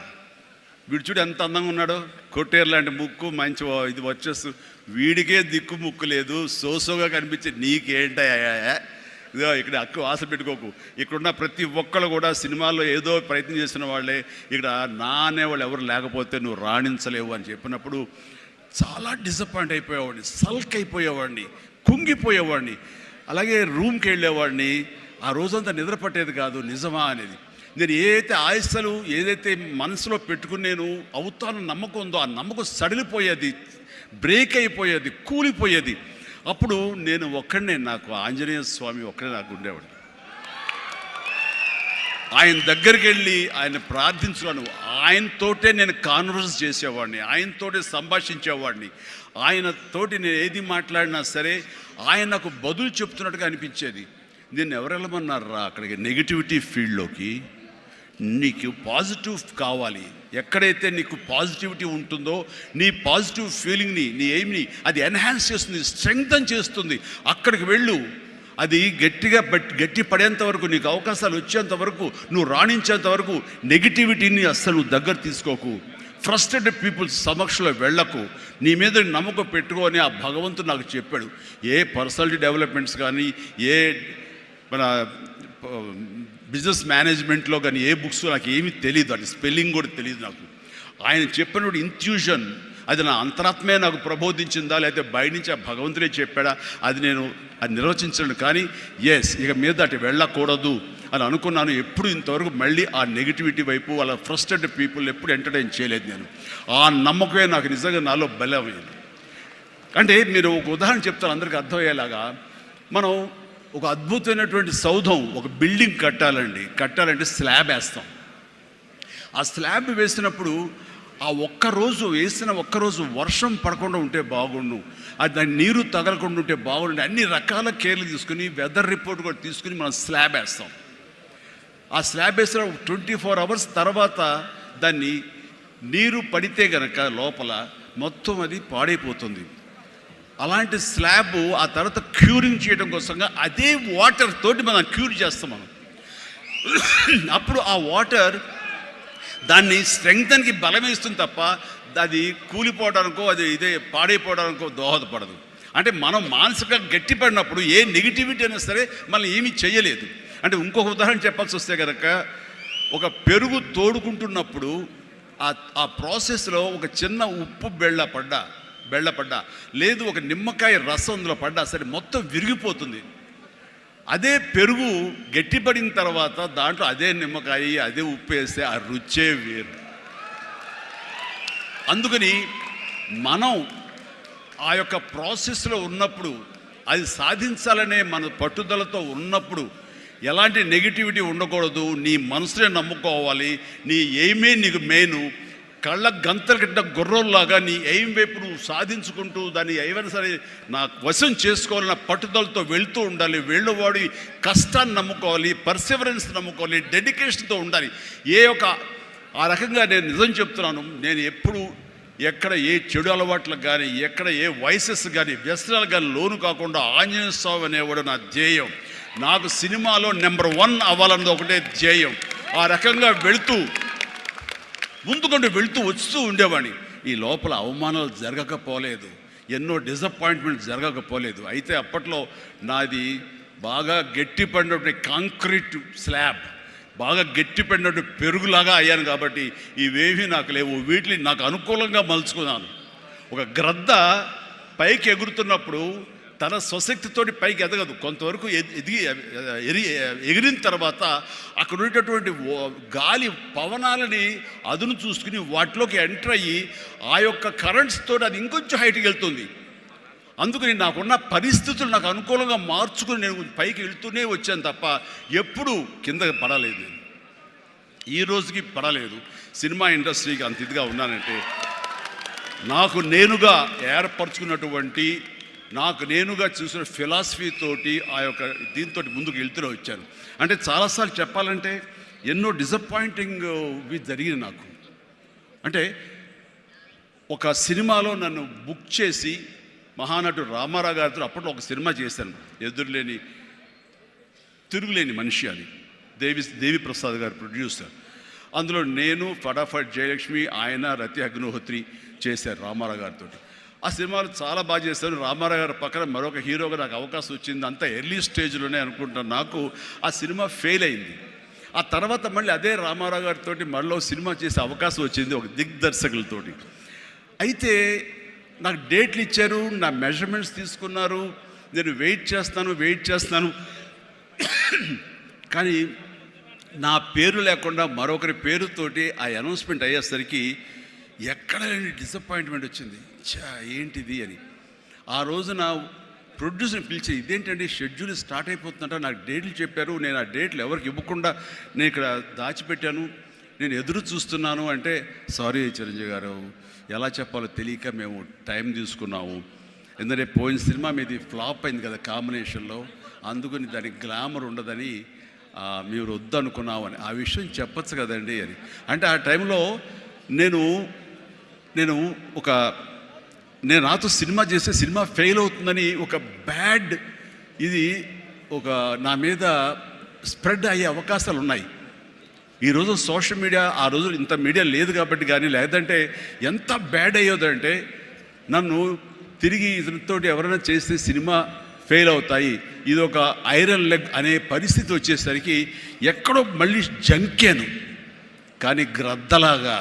వీడు చూడు ఎంత అందంగా ఉన్నాడు, కొట్టేరు లాంటి ముక్కు, మంచి ఇది వచ్చేస్తూ, వీడికే దిక్కు ముక్కు లేదు, సోసోగా కనిపించే నీకేంటయ్యా, ఇదో ఇక్కడ అక్కు ఆశ పెట్టుకోకు, ఇక్కడున్న ప్రతి ఒక్కళ్ళు కూడా సినిమాల్లో ఏదో ప్రయత్నం చేసిన వాళ్ళే, ఇక్కడ నా అనేవాళ్ళు ఎవరు లేకపోతే నువ్వు రాణించలేవు అని చెప్పినప్పుడు చాలా డిసప్పాయింట్ అయిపోయేవాడిని, సల్క్ అయిపోయేవాడిని, కుంగిపోయేవాడిని. అలాగే రూమ్కి వెళ్ళేవాడిని, ఆ రోజంతా నిద్ర పట్టేది కాదు. నిజమా అనేది, నేను ఏదైతే ఆశలు ఏదైతే మనసులో పెట్టుకుని నేను అవుతాను నమ్మకం ఉందో ఆ నమ్మకం సడిలిపోయేది, బ్రేక్ అయిపోయేది, కూలిపోయేది. అప్పుడు నేను ఒక్కడనే, నాకు ఆంజనేయ స్వామి ఒక్కడే నాకు ఉండేవాడు. ఆయన దగ్గరికి వెళ్ళి ఆయన ప్రార్థించున్నాను, ఆయనతోటే నేను కాన్వర్స్ చేసేవాడిని, ఆయనతోటే సంభాషించేవాడిని. ఆయనతోటి నేను ఏది మాట్లాడినా సరే ఆయన నాకు బదులు చెప్తున్నట్టుగా అనిపించేది. నేను ఎవరు వెళ్ళమన్నారా అక్కడికి, నెగిటివిటీ ఫీల్డ్లోకి? నీకు పాజిటివ్ కావాలి, ఎక్కడైతే నీకు పాజిటివిటీ ఉంటుందో నీ పాజిటివ్ ఫీలింగ్ని, నీ ఎయిమ్ని అది ఎన్హాన్స్ చేస్తుంది, స్ట్రెంగ్తన్ చేస్తుంది. అక్కడికి వెళ్ళు, అది గట్టి పడేంత వరకు, నీకు అవకాశాలు వచ్చేంత వరకు, నువ్వు రాణించేంత వరకు నెగిటివిటీని అస్సలు దగ్గర తీసుకోకు, ఫ్రస్ట్రేటెడ్ పీపుల్స్ సమక్షంలో వెళ్ళకు, నీ మీద నమ్మకం పెట్టుకో అని ఆ భగవంతుడు నాకు చెప్పాడు. ఏ పర్సనాలిటీ డెవలప్మెంట్స్ కానీ, ఏ మన బిజినెస్ మేనేజ్మెంట్లో కానీ ఏ బుక్స్ నాకు ఏమీ తెలియదు, అది స్పెల్లింగ్ కూడా తెలియదు నాకు. ఆయన చెప్పినప్పుడు ఇంట్యూషన్, అది నా అంతరాత్మే నాకు ప్రబోధించిందా, లేకపోతే బయట నుంచి ఆ భగవంతుడే చెప్పాడా, అది నేను అది నిర్వచించలేను. కానీ ఇక మీద అటు వెళ్ళకూడదు అని అనుకున్నాను. ఎప్పుడు ఇంతవరకు మళ్ళీ ఆ నెగిటివిటీ వైపు వాళ్ళ ఫ్రస్ట్రేటెడ్ పీపుల్ ఎప్పుడు ఎంటర్టైన్ చేయలేదు నేను. ఆ నమ్మకమే నాకు నిజంగా నాలో బలమైంది. అంటే మీరు ఒక ఉదాహరణ చెప్తాను అందరికీ అర్థమయ్యేలాగా. మనం ఒక అద్భుతమైనటువంటి సౌధం, ఒక బిల్డింగ్ కట్టాలంటే స్లాబ్ వేస్తాం. ఆ స్లాబ్ వేసినప్పుడు ఆ వేసిన ఒక్కరోజు వర్షం పడకుండా ఉంటే బాగుండు, అది దాని నీరు తగలకుండా ఉంటే బాగుండు, అన్ని రకాల కేర్లు తీసుకుని వెదర్ రిపోర్ట్ కూడా తీసుకుని మనం స్లాబ్ వేస్తాం. ఆ స్లాబ్ వేసిన 24 hours తర్వాత దాన్ని నీరు పడితే గనక లోపల మొత్తం అది పాడైపోతుంది. అలాంటి స్లాబ్ ఆ తర్వాత క్యూరింగ్ చేయడం కోసంగా అదే వాటర్ తోటి మనం క్యూర్ చేస్తాం మనం. అప్పుడు ఆ వాటర్ దాన్ని స్ట్రెంగ్తన్కి బలం ఇస్తుంది తప్ప అది కూలిపోవడానికో ఇదే పాడైపోవడానికో దోహదపడదు. అంటే మనం మానసికంగా గట్టిపడినప్పుడు ఏ నెగిటివిటీ అయినా సరే మనం ఏమీ చేయలేదు. అంటే ఇంకొక ఉదాహరణ చెప్పాల్సి వస్తే కనుక, ఒక పెరుగు తోడుకుంటున్నప్పుడు ఆ ప్రాసెస్లో ఒక చిన్న ఉప్పు బెళ్ళపడ్డా లేదు ఒక నిమ్మకాయ రసం అందులో పడ్డా సరే మొత్తం విరిగిపోతుంది. అదే పెరుగు గట్టిపడిన తర్వాత దాంట్లో అదే నిమ్మకాయ అదే ఉప్పు వేస్తే ఆ రుచే వేరు. అందుకని మనం ఆ యొక్క ప్రాసెస్లో ఉన్నప్పుడు, అది సాధించాలనే మన పట్టుదలతో ఉన్నప్పుడు ఎలాంటి నెగిటివిటీ ఉండకూడదు. నీ మనసునే నమ్ముకోవాలి. నీ ఎయిమే నీకు మెయిన్. కళ్ళ గంతలు కింద గుర్రంలాగా నీ ఎయిమ్ వైపు నువ్వు సాధించుకుంటూ దాన్ని ఏమైనా సరే నా వశం చేసుకోవాలన్న పట్టుదలతో వెళ్తూ ఉండాలి. వెళ్ళేవాడి కష్టాన్ని నమ్ముకోవాలి, పర్సివరెన్స్ నమ్ముకోవాలి, డెడికేషన్తో ఉండాలి. ఆ రకంగా నేను నిజం చెప్తున్నాను. నేను ఎక్కడ ఏ చెడు అలవాట్లకు కానీ, ఎక్కడ ఏ వయసెస్ కానీ, వ్యసనాలు కానీ లోను కాకుండా ఆంజనేయ స్వామి అనేవాడు నా ధ్యేయం. నాకు సినిమాలో నెంబర్ 1 అవ్వాలన్నది ఒకటే ధ్యేయం. ఆ రకంగా ముందుకుంటూ వెళుతూ వస్తూ ఉండేవాడిని. ఈ లోపల అవమానాలు జరగకపోలేదు, ఎన్నో డిసప్పాయింట్మెంట్ జరగకపోలేదు. అయితే అప్పట్లో నాది బాగా గట్టిపడినటువంటి కాంక్రీట్ స్లాబ్, బాగా గట్టిపడినట్టు పెరుగులాగా అయ్యాను కాబట్టి ఇవేమీ నాకు లేవు. వీటిని నాకు అనుకూలంగా మలుచుకున్నాను. ఒక గ్రద్ద పైకి ఎగురుతున్నప్పుడు తన స్వశక్తితోటి పైకి ఎదగదు. కొంతవరకు ఎగిరిన తర్వాత అక్కడ ఉండేటటువంటి గాలి పవనాలని అదును చూసుకుని వాటిలోకి ఎంటర్ అయ్యి ఆ యొక్క కరెంట్స్ తోటి అది ఇంకొంచెం హైట్కి వెళ్తుంది. అందుకని నాకున్న పరిస్థితులు నాకు అనుకూలంగా మార్చుకుని నేను పైకి వెళ్తూనే వచ్చాను తప్ప ఎప్పుడూ కిందకి పడలేదు. ఈ రోజుకి పడలేదు. సినిమా ఇండస్ట్రీకి అంత ఇదిగా ఉన్నానంటే నాకు నేనుగా ఏర్పరచుకున్నటువంటి, నాకు నేనుగా చూసిన ఫిలాసఫీ తోటి ఆ యొక్క దీంతో ముందుకు వెళ్తూనే వచ్చాను. అంటే చాలాసార్లు చెప్పాలంటే ఎన్నో డిసప్పాయింటింగ్ జరిగింది నాకు. అంటే ఒక సినిమాలో నన్ను బుక్ చేసి మహానటుడు రామారావు గారితో అప్పట్లో ఒక సినిమా చేశాను, తిరుగులేని మనిషి అని. దేవి ప్రసాద్ గారు ప్రొడ్యూసర్. అందులో నేను, ఫటాఫట్ జయలక్ష్మి, ఆయన రతి అగ్నిహోత్రి చేశారు రామారావు గారితో. ఆ సినిమాలు చాలా బాగా చేశాను. రామారావు గారి పక్కన మరొక హీరోగా నాకు అవకాశం వచ్చింది. అంతా ఎర్లీ స్టేజ్లోనే అనుకుంటాను. నాకు ఆ సినిమా ఫెయిల్ అయింది. ఆ తర్వాత మళ్ళీ అదే రామారావు గారితో మళ్ళీ సినిమా చేసే అవకాశం వచ్చింది ఒక దిగ్దర్శకులతోటి. అయితే నాకు డేట్లు ఇచ్చారు, నా మెజర్మెంట్స్ తీసుకున్నారు, నేను వెయిట్ చేస్తాను. కానీ నా పేరు లేకుండా మరొకరి పేరుతోటి ఆ అనౌన్స్మెంట్ అయ్యేసరికి ఎక్కడ డిసప్పాయింట్మెంట్ వచ్చింది. ఏంటిది అని ఆ రోజున ప్రొడ్యూసర్ని పిలిచి, ఇదేంటండి షెడ్యూల్ స్టార్ట్ అయిపోతుందంట, నాకు డేట్లు చెప్పారు, నేను ఆ డేట్లు ఎవరికి ఇవ్వకుండా నేను ఇక్కడ దాచిపెట్టాను, నేను ఎదురు చూస్తున్నాను అంటే, సారీ చిరంజీవి గారు, ఎలా చెప్పాలో తెలియక మేము టైం తీసుకున్నాము. ఎందుకంటే పోయిన సినిమా మీది ఫ్లాప్ అయింది కదా కాంబినేషన్లో, అందుకని దానికి గ్లామర్ ఉండదని మీరు వద్దనుకున్నావు అని. ఆ విషయం చెప్పచ్చు కదండి అని అంటే, ఆ టైంలో నేను నాతో సినిమా చేస్తే సినిమా ఫెయిల్ అవుతుందని ఒక బ్యాడ్ నా మీద స్ప్రెడ్ అయ్యే అవకాశాలు ఉన్నాయి. ఈరోజు సోషల్ మీడియా, ఆ రోజు ఇంత మీడియా లేదు కాబట్టి కానీ, లేదంటే ఎంత బ్యాడ్ అయ్యేదంటే నన్ను తిరిగి ఇతనితో ఎవరైనా చేస్తే సినిమా ఫెయిల్ అవుతాయి, ఇది ఒక ఐరన్ లెగ్ అనే పరిస్థితి వచ్చేసరికి ఎక్కడో మళ్ళీ జంకాను. కానీ గ్రద్దలాగా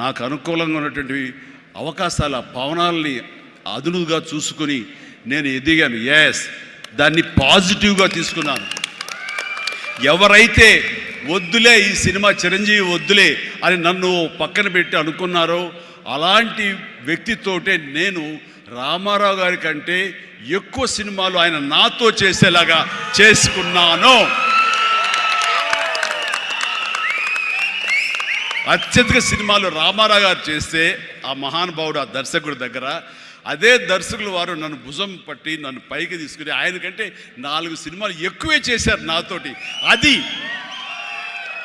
నాకు అనుకూలంగా ఉన్నటువంటి అవకాశాల పవనాల్ని అదునుగా చూసుకుని నేను ఎదిగాను. ఎస్, దాన్ని పాజిటివ్గా తీసుకున్నాను. ఎవరైతే వద్దులే ఈ సినిమా చిరంజీవి వద్దులే అని నన్ను పక్కన పెట్టి అనుకున్నారో అలాంటి వ్యక్తితోటే నేను రామారావు గారి కంటే ఎక్కువ సినిమాలు ఆయన నాతో చేసేలాగా చేసుకున్నాను. అత్యధిక సినిమాలు రామారావు గారు చేస్తే ఆ మహానుభావుడు ఆ దర్శకుడి దగ్గర, అదే దర్శకులు వారు నన్ను భుజం పట్టి నన్ను పైకి తీసుకుని ఆయన కంటే 4 సినిమాలు ఎక్కువే చేశారు నాతోటి.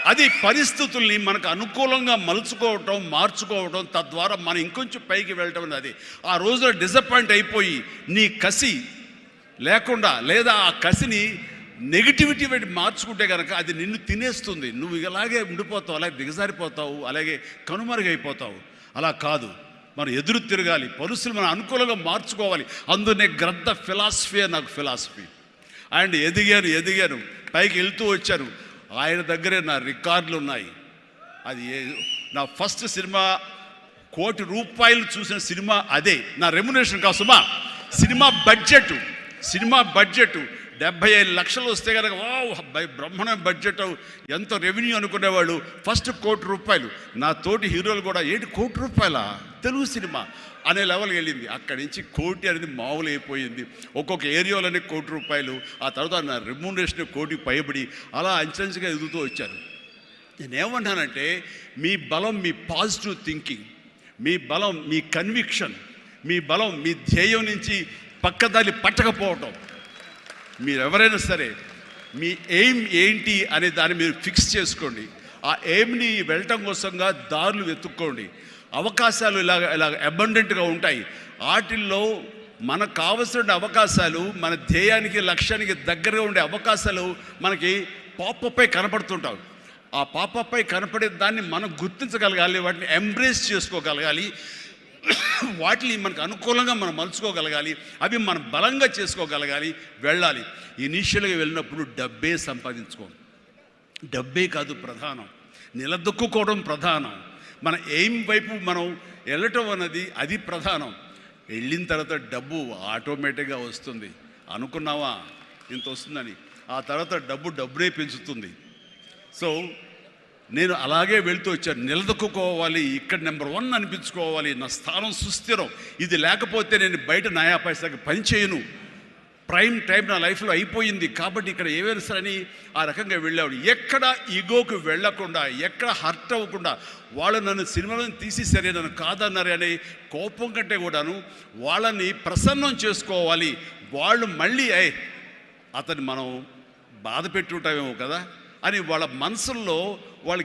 అది పరిస్థితుల్ని మనకు అనుకూలంగా మలుచుకోవటం, మార్చుకోవటం, తద్వారా మనం ఇంకొంచెం పైకి వెళ్ళటం అనేది. ఆ రోజున డిసప్పాయింట్ అయిపోయి నీ కసి లేకుండా, లేదా ఆ కసిని నెగిటివిటీ పెట్టి మార్చుకుంటే కనుక అది నిన్ను తినేస్తుంది. నువ్వు ఇలాగే ఉండిపోతావు, అలాగే దిగజారిపోతావు, అలాగే కనుమరుగైపోతావు. అలా కాదు, మనం ఎదురు తిరగాలి, పరిస్థితులు మనం అనుకూలంగా మార్చుకోవాలి. అందునే గ్రద్ద ఫిలాసఫీ నాకు ఫిలాసఫీ. అండ్ ఎదిగాను, పైకి వెళ్తూ వచ్చాను. ఆయన దగ్గరే నా రికార్డులు ఉన్నాయి. అది నా ఫస్ట్ సినిమా ₹1 కోటి చూసిన సినిమా అదే. నా రెమ్యునరేషన్ కాదు సుమా, సినిమా బడ్జెట్ 75 లక్షలు వస్తే కనుక బ్రహ్మాండ బడ్జెట్, ఎంత రెవెన్యూ అనుకునేవాళ్ళు. ఫస్ట్ ₹1 కోటి. నా తోటి హీరోలు కూడా ₹1 కోటి తెలుగు సినిమా అనే లెవెల్కి వెళ్ళింది. అక్కడి నుంచి కోటి అనేది మామూలు అయిపోయింది. ఒక్కొక్క ఏరియాలోనే ₹1 కోటి. ఆ తర్వాత నా రెమ్యునరేషన్ ₹1 కోటి పైబడి అలా అంచెంచుగా ఎదుగుతూ వచ్చాను. నేనేమన్నానంటే, మీ బలం మీ పాజిటివ్ థింకింగ్, మీ బలం మీ కన్విక్షన్, మీ బలం మీ ధ్యేయం నుంచి పక్కదారి పట్టకపోవటం. మీరెవరైనా సరే మీ ఎయిమ్ ఏంటి అనే దాన్ని మీరు ఫిక్స్ చేసుకోండి. ఆ ఎయిమ్ని వెళ్ళటం కోసంగా దారులు వెతుక్కోండి. అవకాశాలు ఇలాగ అబండెంట్గా ఉంటాయి. వాటిల్లో మనకు కావలసిన అవకాశాలు, మన ధ్యేయానికి లక్ష్యానికి దగ్గరగా ఉండే అవకాశాలు మనకి పాపపై కనపడుతుంటాయి. ఆ పాపపై కనపడే దాన్ని మనం గుర్తించగలగాలి, వాటిని ఎంబ్రేస్ చేసుకోగలగాలి, వాటిని మనకు అనుకూలంగా మనం మలుచుకోగలగాలి, అవి మనం బలంగా చేసుకోగలగాలి, వెళ్ళాలి. ఇనీషియల్గా వెళ్ళినప్పుడు డబ్బే సంపాదించుకోండి. డబ్బే కాదు ప్రధానం, నిలదొక్కుకోవడం ప్రధానం. మన ఎయిమ్ వైపు మనం వెళ్ళటం అన్నది అది ప్రధానం. వెళ్ళిన తర్వాత డబ్బు ఆటోమేటిక్గా వస్తుంది. అనుకున్నావా ఇంత వస్తుందని, ఆ తర్వాత డబ్బునే పెంచుతుంది. సో నేను అలాగే వెళ్తూ వచ్చాను. నిలదొక్కుకోవాలి, ఇక్కడ నెంబర్ 1 అనిపించుకోవాలి, నా స్థానం సుస్థిరం. ఇది లేకపోతే నేను బయట నయా పైసాకి పని చేయను. ప్రైమ్ టైం నా లైఫ్లో అయిపోయింది కాబట్టి ఇక్కడ ఏమైనా సరే అని ఆ రకంగా వెళ్ళేవాడు. ఎక్కడ ఈగోకు వెళ్ళకుండా, ఎక్కడ హర్ట్ అవ్వకుండా, వాళ్ళు నన్ను సినిమాలను తీసేసరే, నన్ను కాదన్నారే అనే కోపం కంటే కూడాను వాళ్ళని ప్రసన్నం చేసుకోవాలి. వాళ్ళు మళ్ళీ అతన్ని మనం బాధ పెట్టుంటామేమో కదా అని వాళ్ళ మనసుల్లో వాళ్ళు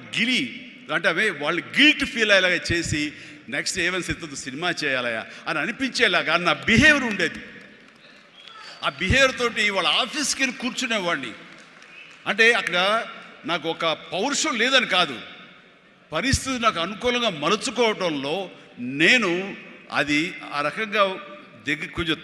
వాళ్ళు గిల్ట్ ఫీల్ అయ్యేలాగా చేసి నెక్స్ట్ ఏమైనా సినిమా చేయాలయా అని అనిపించేలాగా నా బిహేవియర్ ఉండేది. ఆ బిహేవియర్ తోటి వాళ్ళ ఆఫీస్కి వెళ్ళి కూర్చునేవాడిని. అంటే అక్కడ నాకు ఒక పౌరుషం లేదని కాదు, పరిస్థితి నాకు అనుకూలంగా మలుచుకోవడంలో నేను అది ఆ రకంగా కొంచెం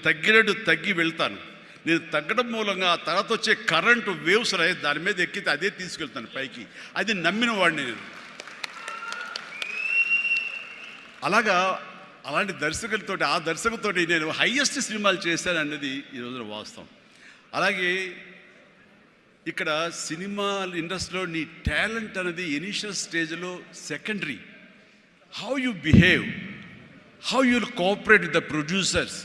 తగ్గి వెళ్తాను. నేను తగ్గడం మూలంగా ఆ తర్వాత వచ్చే కరెంటు వేవ్స్ దాని మీద ఎక్కితే అదే తీసుకెళ్తాను పైకి. అది నమ్మిన వాడిని నేను. అలాంటి దర్శకులతోటి, ఆ దర్శకులతోటి నేను హైయెస్ట్ సినిమాలు చేశాను అన్నది ఈ రోజున వాస్తవం. అలాగే ఇక్కడ సినిమా ఇండస్ట్రీలో నీ టాలెంట్ అనేది ఇనీషియల్ స్టేజ్లో secondary. How you behave, how you cooperate with the producers.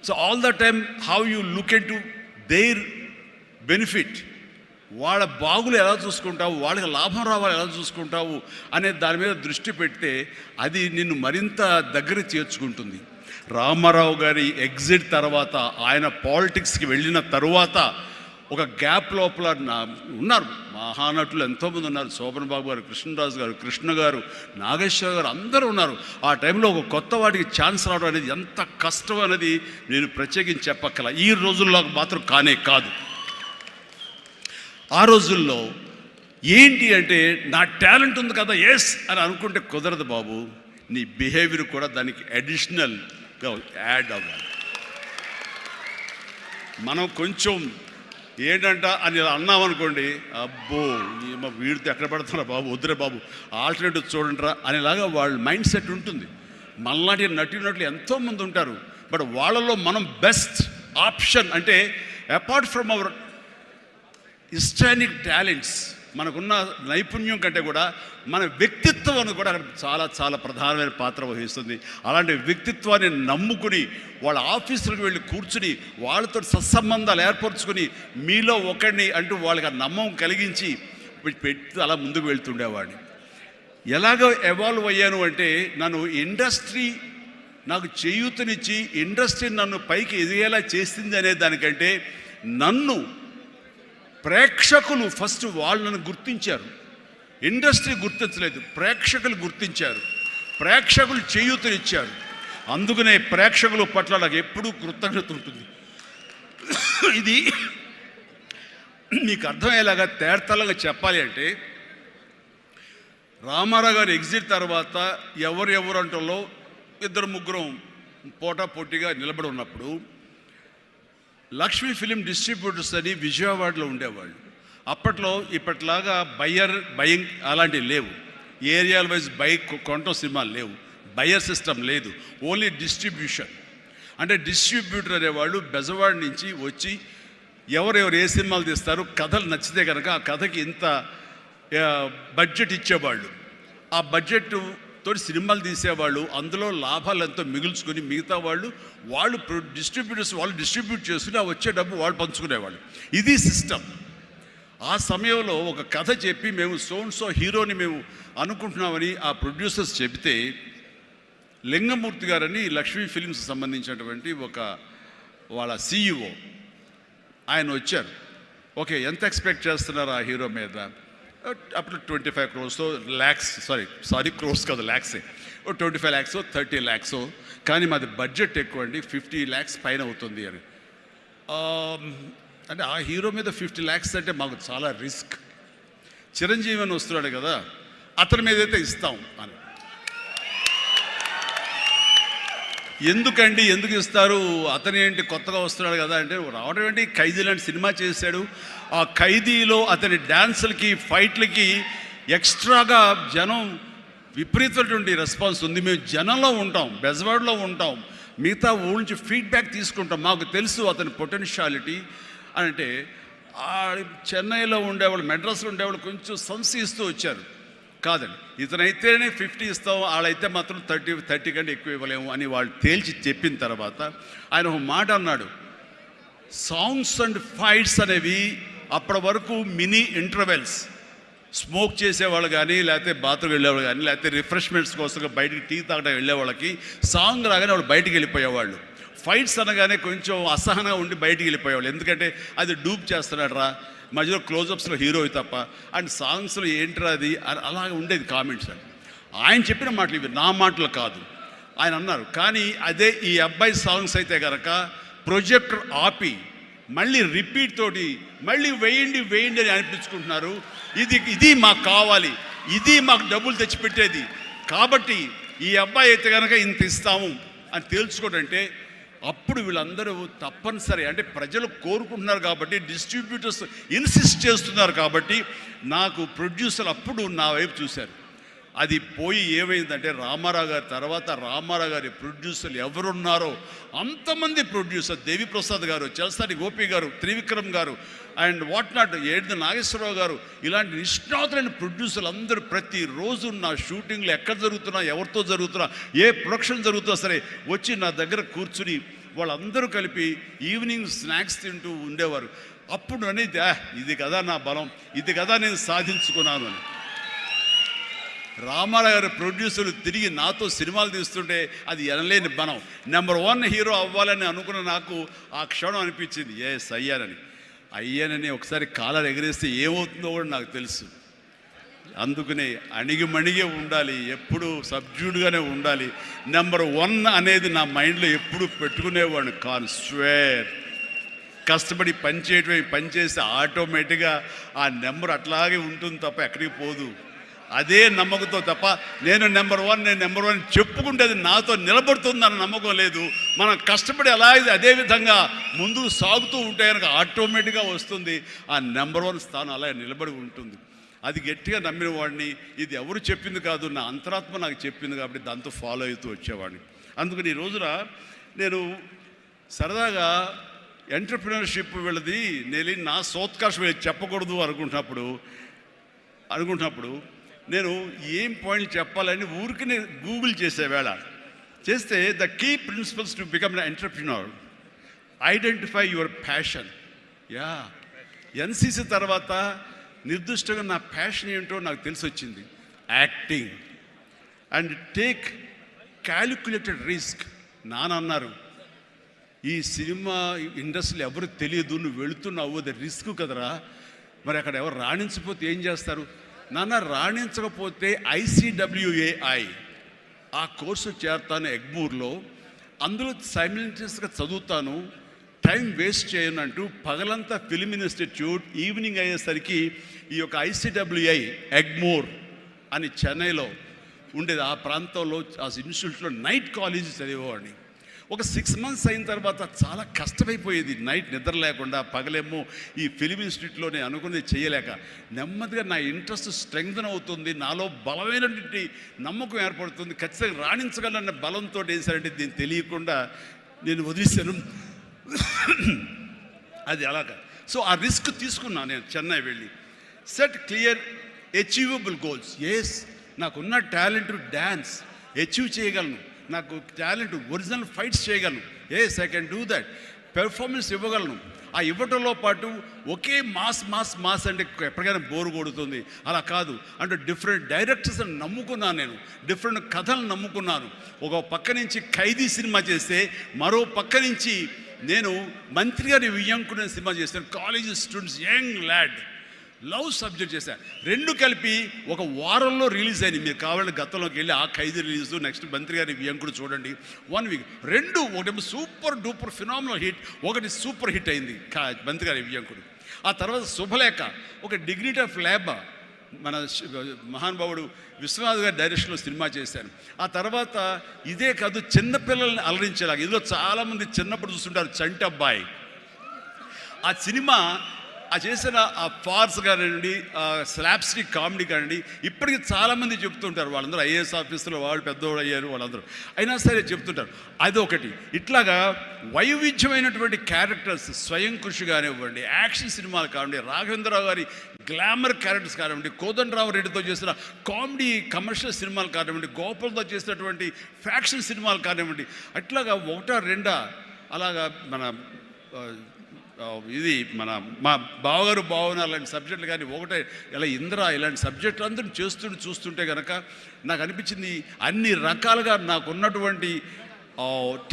So all the time how you look in to their benefit, వాళ్ళ బాగులు ఎలా చూసుకుంటావు, వాళ్ళకి లాభం రావాలి ఎలా చూసుకుంటావు అనే దాని మీద దృష్టి పెడితే అది నిన్ను మరింత దగ్గర చేర్చుకుంటుంది. రామారావు గారి ఎగ్జిట్ తర్వాత, ఆయన పాలిటిక్స్కి వెళ్ళిన తర్వాత ఒక గ్యాప్ లోపల ఉన్నారు మహానటులు ఎంతోమంది ఉన్నారు. శోభన్ బాబు గారు, కృష్ణరాజు గారు, కృష్ణ గారు, నాగేశ్వర గారు, అందరూ ఉన్నారు. ఆ టైంలో ఒక కొత్త వాటికి ఛాన్స్ రావడం అనేది ఎంత కష్టం అనేది నేను ప్రత్యేకించి చెప్పక్కల. ఈ రోజుల్లో మాత్రం కాదు. ఆ రోజుల్లో ఏంటి అంటే, నా టాలెంట్ ఉంది కదా ఎస్ అని అనుకుంటే కుదరదు బాబు. నీ బిహేవియర్ కూడా దానికి అడిషనల్గా యాడ్ అవ్వాలి. మనం కొంచెం ఏంటంట అని అన్నామనుకోండి, అబ్బో వీడితో ఎక్కడ పడుతున్నా బాబు, వద్దురే బాబు, ఆల్టర్నేటివ్ చూడండిరా అనేలాగా వాళ్ళ మైండ్ సెట్ ఉంటుంది. మనలాంటి నటులు ఎంతోమంది ఉంటారు. బట్ వాళ్ళలో మనం బెస్ట్ ఆప్షన్ అంటే అపార్ట్ ఫ్రమ్ అవర్ హిస్టానిక్ టాలెంట్స్, మనకున్న నైపుణ్యం కంటే కూడా మన వ్యక్తిత్వం అని కూడా చాలా చాలా ప్రధానమైన పాత్ర వహిస్తుంది. అలాంటి వ్యక్తిత్వాన్ని నమ్ముకుని వాళ్ళ ఆఫీసులకు వెళ్ళి కూర్చుని వాళ్ళతో సత్సంబంధాలు ఏర్పరచుకుని మీలో ఒకడిని అంటూ వాళ్ళకి ఆ నమ్మకం కలిగించి పెట్టి అలా ముందుకు వెళ్తుండేవాడిని. ఎలాగ ఎవాల్వ్ అయ్యాను అంటే, నన్ను ఇండస్ట్రీ నాకు చేయూతనిచ్చి ఇండస్ట్రీ నన్ను పైకి ఎదిగేలా చేసింది అనే దానికంటే నన్ను ప్రేక్షకులు ఫస్ట్ వాళ్ళను గుర్తించారు. ఇండస్ట్రీ గుర్తించలేదు, ప్రేక్షకులు గుర్తించారు, ప్రేక్షకులు చేయూతనిచ్చారు. అందుకనే ప్రేక్షకుల పట్ల నాకు ఎప్పుడూ కృతజ్ఞత ఉంటుంది. ఇది మీకు అర్థమయ్యేలాగా తేటతెల్లంగా చెప్పాలి అంటే, రామారావు గారు ఎగ్జిట్ తర్వాత ఎవరు అంటలో ఇద్దరు ముగ్గురు పోటాపోటీగా నిలబడి ఉన్నప్పుడు లక్ష్మీ ఫిలిం డిస్ట్రిబ్యూటర్స్ అని విజయవాడలో ఉండేవాళ్ళు. అప్పట్లో ఇప్పట్లాగా బయింగ్ అలాంటివి లేవు. ఏరియాల వైజ్ కొనటం సినిమాలు లేవు, బయర్ సిస్టమ్ లేదు, ఓన్లీ డిస్ట్రిబ్యూషన్. అంటే డిస్ట్రిబ్యూటర్ అనేవాళ్ళు బెజవాడ నుంచి వచ్చి ఎవరెవరు ఏ సినిమాలు తీస్తారు, కథలు నచ్చితే కనుక ఆ కథకి ఇంత బడ్జెట్ ఇచ్చేవాళ్ళు. ఆ బడ్జెట్ తోటి సినిమాలు తీసేవాళ్ళు, అందులో లాభాలు ఎంతో మిగుల్చుకొని మిగతా వాళ్ళు డిస్ట్రిబ్యూటర్స్ వాళ్ళు డిస్ట్రిబ్యూట్ చేసుకుని ఆ వచ్చే డబ్బు వాళ్ళు పంచుకునేవాళ్ళు. ఇది సిస్టమ్. ఆ సమయంలో ఒక కథ చెప్పి మేము సో హీరోని మేము అనుకుంటున్నామని ఆ ప్రొడ్యూసర్స్ చెబితే, లింగమూర్తి గారని లక్ష్మీ ఫిలిమ్స్ సంబంధించినటువంటి ఒక వాళ్ళ CEO ఆయన వచ్చారు. ఓకే, ఎంత ఎక్స్పెక్ట్ చేస్తున్నారు ఆ హీరో మీద? అప్పుడు 25 crores lakhs, సారీ క్రోర్స్ కాదు, ల్యాక్సే. 25 lakhs 30 lakhs, కానీ మాది బడ్జెట్ ఎక్కువ అండి, 50 lakhs పైన అవుతుంది అని. అంటే ఆ హీరో మీద 50 lakhs అంటే మాకు చాలా రిస్క్. చిరంజీవి అని వస్తున్నాడు కదా, అతని మీద అయితే ఇస్తాం అని. ఎందుకు ఇస్తారు, అతను ఏంటి కొత్తగా వస్తున్నాడు కదా అంటే, రావడం ఏంటి, ఖైదీ లాంటి సినిమా చేశాడు. ఆ ఖైదీలో అతని డ్యాన్సులకి ఫైట్లకి ఎక్స్ట్రాగా జనం విపరీతమైనటువంటి రెస్పాన్స్ ఉంది. మేము జనంలో ఉంటాం, బెజవాడలో ఉంటాం, మిగతా ఊళ్ళ నుంచి ఫీడ్బ్యాక్ తీసుకుంటాం, మాకు తెలుసు అతని పొటెన్షియాలిటీ అని. అంటే చెన్నైలో ఉండేవాళ్ళు, మెడ్రాస్లో ఉండేవాళ్ళు కొంచెం సంశయిస్తూ వచ్చారు. కాదండి, ఇతనైతేనే 50 ఇస్తాం, వాళ్ళైతే మాత్రం 30 కంటే ఎక్కువ ఇవ్వలేము అని వాళ్ళు తేల్చి చెప్పిన తర్వాత ఆయన ఒక మాట అన్నాడు, సాంగ్స్ అండ్ ఫైట్స్ అనేవి అప్పటి వరకు మినీ ఇంటర్వెల్స్, స్మోక్ చేసేవాళ్ళు కానీ, లేకపోతే బాత్రూమ్ వెళ్ళేవాళ్ళు కానీ, లేకపోతే రిఫ్రెష్మెంట్స్ కోసం బయటికి టీ తాగడానికి వెళ్ళే వాళ్ళకి సాంగ్ రాగానే వాళ్ళు బయటికి వెళ్ళిపోయేవాళ్ళు. ఫైట్స్ అనగానే కొంచెం అసహనంగా ఉండి బయటికి వెళ్ళిపోయేవాళ్ళు, ఎందుకంటే అది డూప్ చేస్తున్నాడు రా, మధ్యలో క్లోజప్స్లో హీరో తప్ప, అండ్ సాంగ్స్లో ఏంట్రా అది, అలాగే ఉండేది కామెంట్స్. అని ఆయన చెప్పిన మాటలు ఇవి, నా మాటలు కాదు. ఆయన అన్నారు, కానీ అదే ఈ అబ్బాయి సాంగ్స్ అయితే కనుక ప్రొజెక్టర్ ఆపి మళ్ళీ రిపీట్ తోటి మళ్ళీ వేయండి అని అనిపించుకుంటున్నారు. ఇది మాకు కావాలి, ఇది మాకు డబ్బులు తెచ్చిపెట్టేది, కాబట్టి ఈ అబ్బాయి అయితే కనుక ఇంత ఇస్తాము అని తేల్చుకోవడంటే, అప్పుడు వీళ్ళందరూ తప్పనిసరి, అంటే ప్రజలు కోరుకుంటున్నారు కాబట్టి, డిస్ట్రిబ్యూటర్స్ ఇన్సిస్ట్ చేస్తున్నారు కాబట్టి, నాకు ప్రొడ్యూసర్ అప్పుడు నా వైపు చూశారు. అది పోయి ఏమైందంటే, రామారావు గారి తర్వాత రామారావు గారి ప్రొడ్యూసర్లు ఎవరున్నారో అంతమంది ప్రొడ్యూసర్, దేవిప్రసాద్ గారు, చలసాని గోపి గారు, త్రివిక్రమ్ గారు, అండ్ వాట్ నాట్ ఏడు నాగేశ్వరరావు గారు, ఇలాంటి నిష్ణాతులైన ప్రొడ్యూసర్లు అందరూ ప్రతిరోజు నా షూటింగ్లు ఎక్కడ జరుగుతున్నా, ఎవరితో జరుగుతున్నా, ఏ ప్రొడక్షన్ జరుగుతున్నా సరే వచ్చి నా దగ్గర కూర్చుని వాళ్ళందరూ కలిపి ఈవినింగ్ స్నాక్స్ తింటూ ఉండేవారు. అప్పుడు అనేది, ఇది కదా నా బలం, ఇది కదా నేను సాధించుకున్నాను అని. రామారావు గారి ప్రొడ్యూసర్లు తిరిగి నాతో సినిమాలు తీస్తుంటే అది ఎనలేని బలం. నెంబర్ 1 హీరో అవ్వాలని అనుకున్న నాకు ఆ క్షణం అనిపించింది, ఎస్ అయ్యానని ఒకసారి కాలర్ ఎగరేస్తే ఏమవుతుందో కూడా నాకు తెలుసు. అందుకనే అణిగిమణిగే ఉండాలి, ఎప్పుడు సబ్జ్యూడ్గానే ఉండాలి. నెంబర్ 1 అనేది నా మైండ్లో ఎప్పుడు పెట్టుకునేవాడిని కాను. స్వేర్ కష్టపడి పనిచేస్తే ఆటోమేటిక్గా ఆ నెంబర్ అట్లాగే ఉంటుంది తప్ప ఎక్కడికి పోదు. అదే నమ్మకంతో తప్ప నేను నెంబర్ 1 చెప్పుకుంటే అది నాతో నిలబడుతుందన్న నమ్మకం లేదు. మనం కష్టపడి అలాగే అదేవిధంగా ముందుకు సాగుతూ ఉంటే కనుక ఆటోమేటిక్గా వస్తుంది. ఆ నెంబర్ 1 స్థానం అలాగే నిలబడి ఉంటుంది. అది గట్టిగా నమ్మిన వాడిని. ఇది ఎవరు చెప్పింది కాదు, నా అంతరాత్మ నాకు చెప్పింది కాబట్టి దాంతో ఫాలో అవుతూ వచ్చేవాడిని. అందుకని ఈ రోజున నేను సరదాగా ఎంటర్‌ప్రెన్యూర్‌షిప్ వీళ్ళది నేను నా సోత్కర్షం చెప్పకూడదు అనుకుంటున్నప్పుడు నేను ఏం పాయింట్ చెప్పాలని ఊరికనే గూగుల్ చేసేవేళ చేస్తే the key principles to become an entrepreneur, identify your passion. NCC తర్వాత నిర్దిష్టంగా నా ప్యాషన్ ఏంటో నాకు తెలిసి వచ్చింది, acting. And take calculated risk. నాన్నన్నారు, ఈ సినిమా ఇండస్ట్రీలో ఎవరు తెలియదు, నువ్వు వెళుతున్నావు, అది రిస్క్ కదరా, మరి అక్కడ ఎవరు రాణించకపోతే ఏం చేస్తారు? నాన్న రాణించకపోతే ICWAI ఆ కోర్సు చేరతాను ఎగ్మూర్లో, అందులో సైమిల్టేనియస్గా చదువుతాను, టైం వేస్ట్ చేయను అంటూ పగలంతా ఫిల్మ్ ఇన్స్టిట్యూట్, ఈవినింగ్ అయ్యేసరికి ఈ యొక్క ICWAI ఎగ్మూర్ అని చెన్నైలో ఉండేది, ఆ ప్రాంతంలో ఆ ఇన్స్టిట్యూట్లో నైట్ కాలేజీ చదివేవాడిని. ఒక 6 months అయిన తర్వాత చాలా కష్టమైపోయేది, నైట్ నిద్ర లేకుండా, పగలేమో ఈ ఫిలిం ఇన్స్టిట్యూట్లో నేను అనుకున్నది చేయలేక నెమ్మదిగా నా ఇంట్రెస్ట్ స్ట్రెంగ్తన్ అవుతుంది, నాలో బలమైనటువంటి నమ్మకం ఏర్పడుతుంది, ఖచ్చితంగా రాణించగలన్న బలంతో వేసారంటే దీన్ని తెలియకుండా నేను వదిలేశాను. అది అలాగా. సో ఆ రిస్క్ తీసుకున్నాను నేను చెన్నై వెళ్ళి. Set clear achievable goals. Yes, నాకున్న టాలెంట్ డ్యాన్స్ అచీవ్ చేయగలను, నాకు టాలెంట్ ఒరిజినల్ ఫైట్స్ చేయగలను. Yes, I can do that. Performance ఇవ్వగలను. ఆ ఇవ్వటంలో పాటు ఒకే మాస్ అంటే ఎప్పటికైనా బోరు కొడుతుంది. అలా కాదు, అంటే డిఫరెంట్ డైరెక్టర్స్ని నమ్ముకున్నాను నేను, డిఫరెంట్ కథలను నమ్ముకున్నాను. ఒక పక్క నుంచి ఖైదీ సినిమా చేస్తే, మరో పక్క నుంచి నేను మంత్రి గారి వియ్యంకుడు సినిమా చేశాను. College students, young lad, love subject చేశాను. రెండు కలిపి ఒక వారంలో రిలీజ్ అయింది. మీరు కావాలంటే గతంలోకి వెళ్ళి ఆ ఖైదీ రిలీజ్, నెక్స్ట్ మంత్రి గారి వియ్యంకుడు చూడండి, 1 week. రెండు, ఒకటి సూపర్ డూపర్ ఫినామినల్ హిట్, ఒకటి సూపర్ హిట్ అయింది మంత్రి గారి వియ్యంకుడు. ఆ తర్వాత శుభలేఖ, ఒక డిగ్నిటీ ఆఫ్ లేబర్, మన మహానుభావుడు విశ్వనాథ్ గారి డైరెక్షన్లో సినిమా చేశాను. ఆ తర్వాత ఇదే కాదు, చిన్నపిల్లల్ని అలరించేలాగా, ఇందులో చాలామంది చిన్నప్పుడు చూస్తుంటారు, చంటి అబ్బాయి. ఆ సినిమా ఆ చేసిన ఆ ఫార్స్ కానివ్వండి, స్లాప్స్టిక్ కామెడీ కానివ్వండి, ఇప్పటికీ చాలామంది చెప్తుంటారు, వాళ్ళందరూ IAS ఆఫీసులో వాళ్ళు పెద్దవాళ్ళు అయ్యారు, వాళ్ళందరూ అయినా సరే చెప్తుంటారు. అదొకటి. ఇట్లాగా వైవిధ్యమైనటువంటి క్యారెక్టర్స్, స్వయం కృషి కానివ్వండి, యాక్షన్ సినిమాలు కానివ్వండి, రాఘవేంద్రరావు గారి గ్లామర్ క్యారెక్టర్స్ కానివ్వండి, కోదండరావు రెడ్డితో చేసిన కామెడీ కమర్షియల్ సినిమాలు కానివ్వండి, గోపాల్తో చేసినటువంటి ఫ్యాక్షన్ సినిమాలు కానివ్వండి, అట్లాగా ఒకటా రెండా అలాగా మన ఇది మా బావగారు భావన అలాంటి సబ్జెక్టులు కానీ, ఒకటే ఇలా ఇంద్ర ఇలాంటి సబ్జెక్టులు అందరూ చూస్తుంటే కనుక నాకు అనిపించింది, అన్ని రకాలుగా నాకున్నటువంటి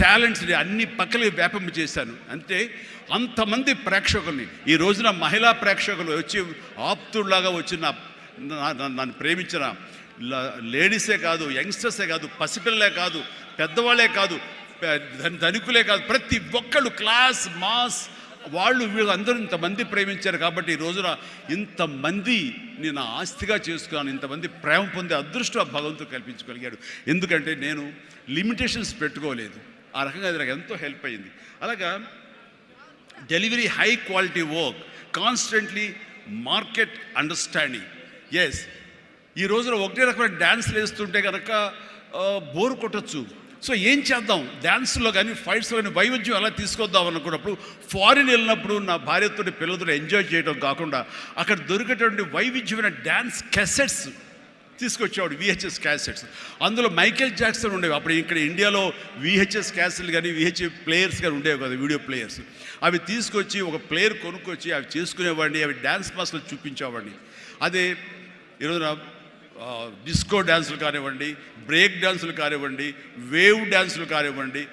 టాలెంట్స్ని అన్ని పక్కలకి వ్యాపింప చేశాను. అంటే అంతమంది ప్రేక్షకుల్ని ఈ రోజున మహిళా ప్రేక్షకులు వచ్చి ఆప్తుల్లాగా వచ్చి నన్ను ప్రేమించిన లేడీసే కాదు, యంగ్స్టర్సే కాదు, పసిపిల్లలే కాదు, పెద్దవాళ్ళే కాదు, ధనికులే కాదు, ప్రతి ఒక్కళ్ళు క్లాస్ మాస్ వాళ్ళు వీళ్ళు అందరూ ఇంతమంది ప్రేమించారు. కాబట్టి ఈ రోజున ఇంతమంది నేను ఆస్తిగా చేసుకున్నాను, ఇంతమంది ప్రేమ పొందే అదృష్టం భగవంతుడు కల్పించగలిగాడు. ఎందుకంటే నేను లిమిటేషన్స్ పెట్టుకోలేదు. ఆ రకంగా అది నాకు ఎంతో హెల్ప్ అయింది. అలాగా delivery, high quality work, constantly market understanding. Yes, ఈ రోజున ఒకటే రకమైన డ్యాన్స్లు వేస్తుంటే కనుక బోర్ కొట్టచ్చు. సో ఏం చేద్దాం, డ్యాన్స్లో కానీ ఫైట్స్లో కానీ వైవిధ్యం ఎలా తీసుకొద్దాం అనుకున్నప్పుడు, ఫారిన్ వెళ్ళినప్పుడు నా భార్యతో పిల్లలతో ఎంజాయ్ చేయడం కాకుండా అక్కడ దొరికేటువంటి వైవిధ్యమైన డ్యాన్స్ క్యాసెట్స్ తీసుకొచ్చేవాడు, VHS క్యాసెట్స్. అందులో మైకేల్ జాక్సన్ ఉండేవి. అప్పుడు ఇక్కడ ఇండియాలో VHS క్యాసెట్లు కానీ VHS ప్లేయర్స్ కానీ ఉండేవి కదా, వీడియో ప్లేయర్స్. అవి తీసుకొచ్చి ఒక ప్లేయర్ కొనుక్కొచ్చి అవి చేసుకునేవాడిని, అవి డ్యాన్స్ మాస్టర్లు చూపించేవాడిని. అదే ఈరోజున డిస్కో డ్యాన్సులు కానివ్వండి, బ్రేక్ డ్యాన్సులు కానివ్వండి, వేవ్ డ్యాన్సులు కానివ్వండి,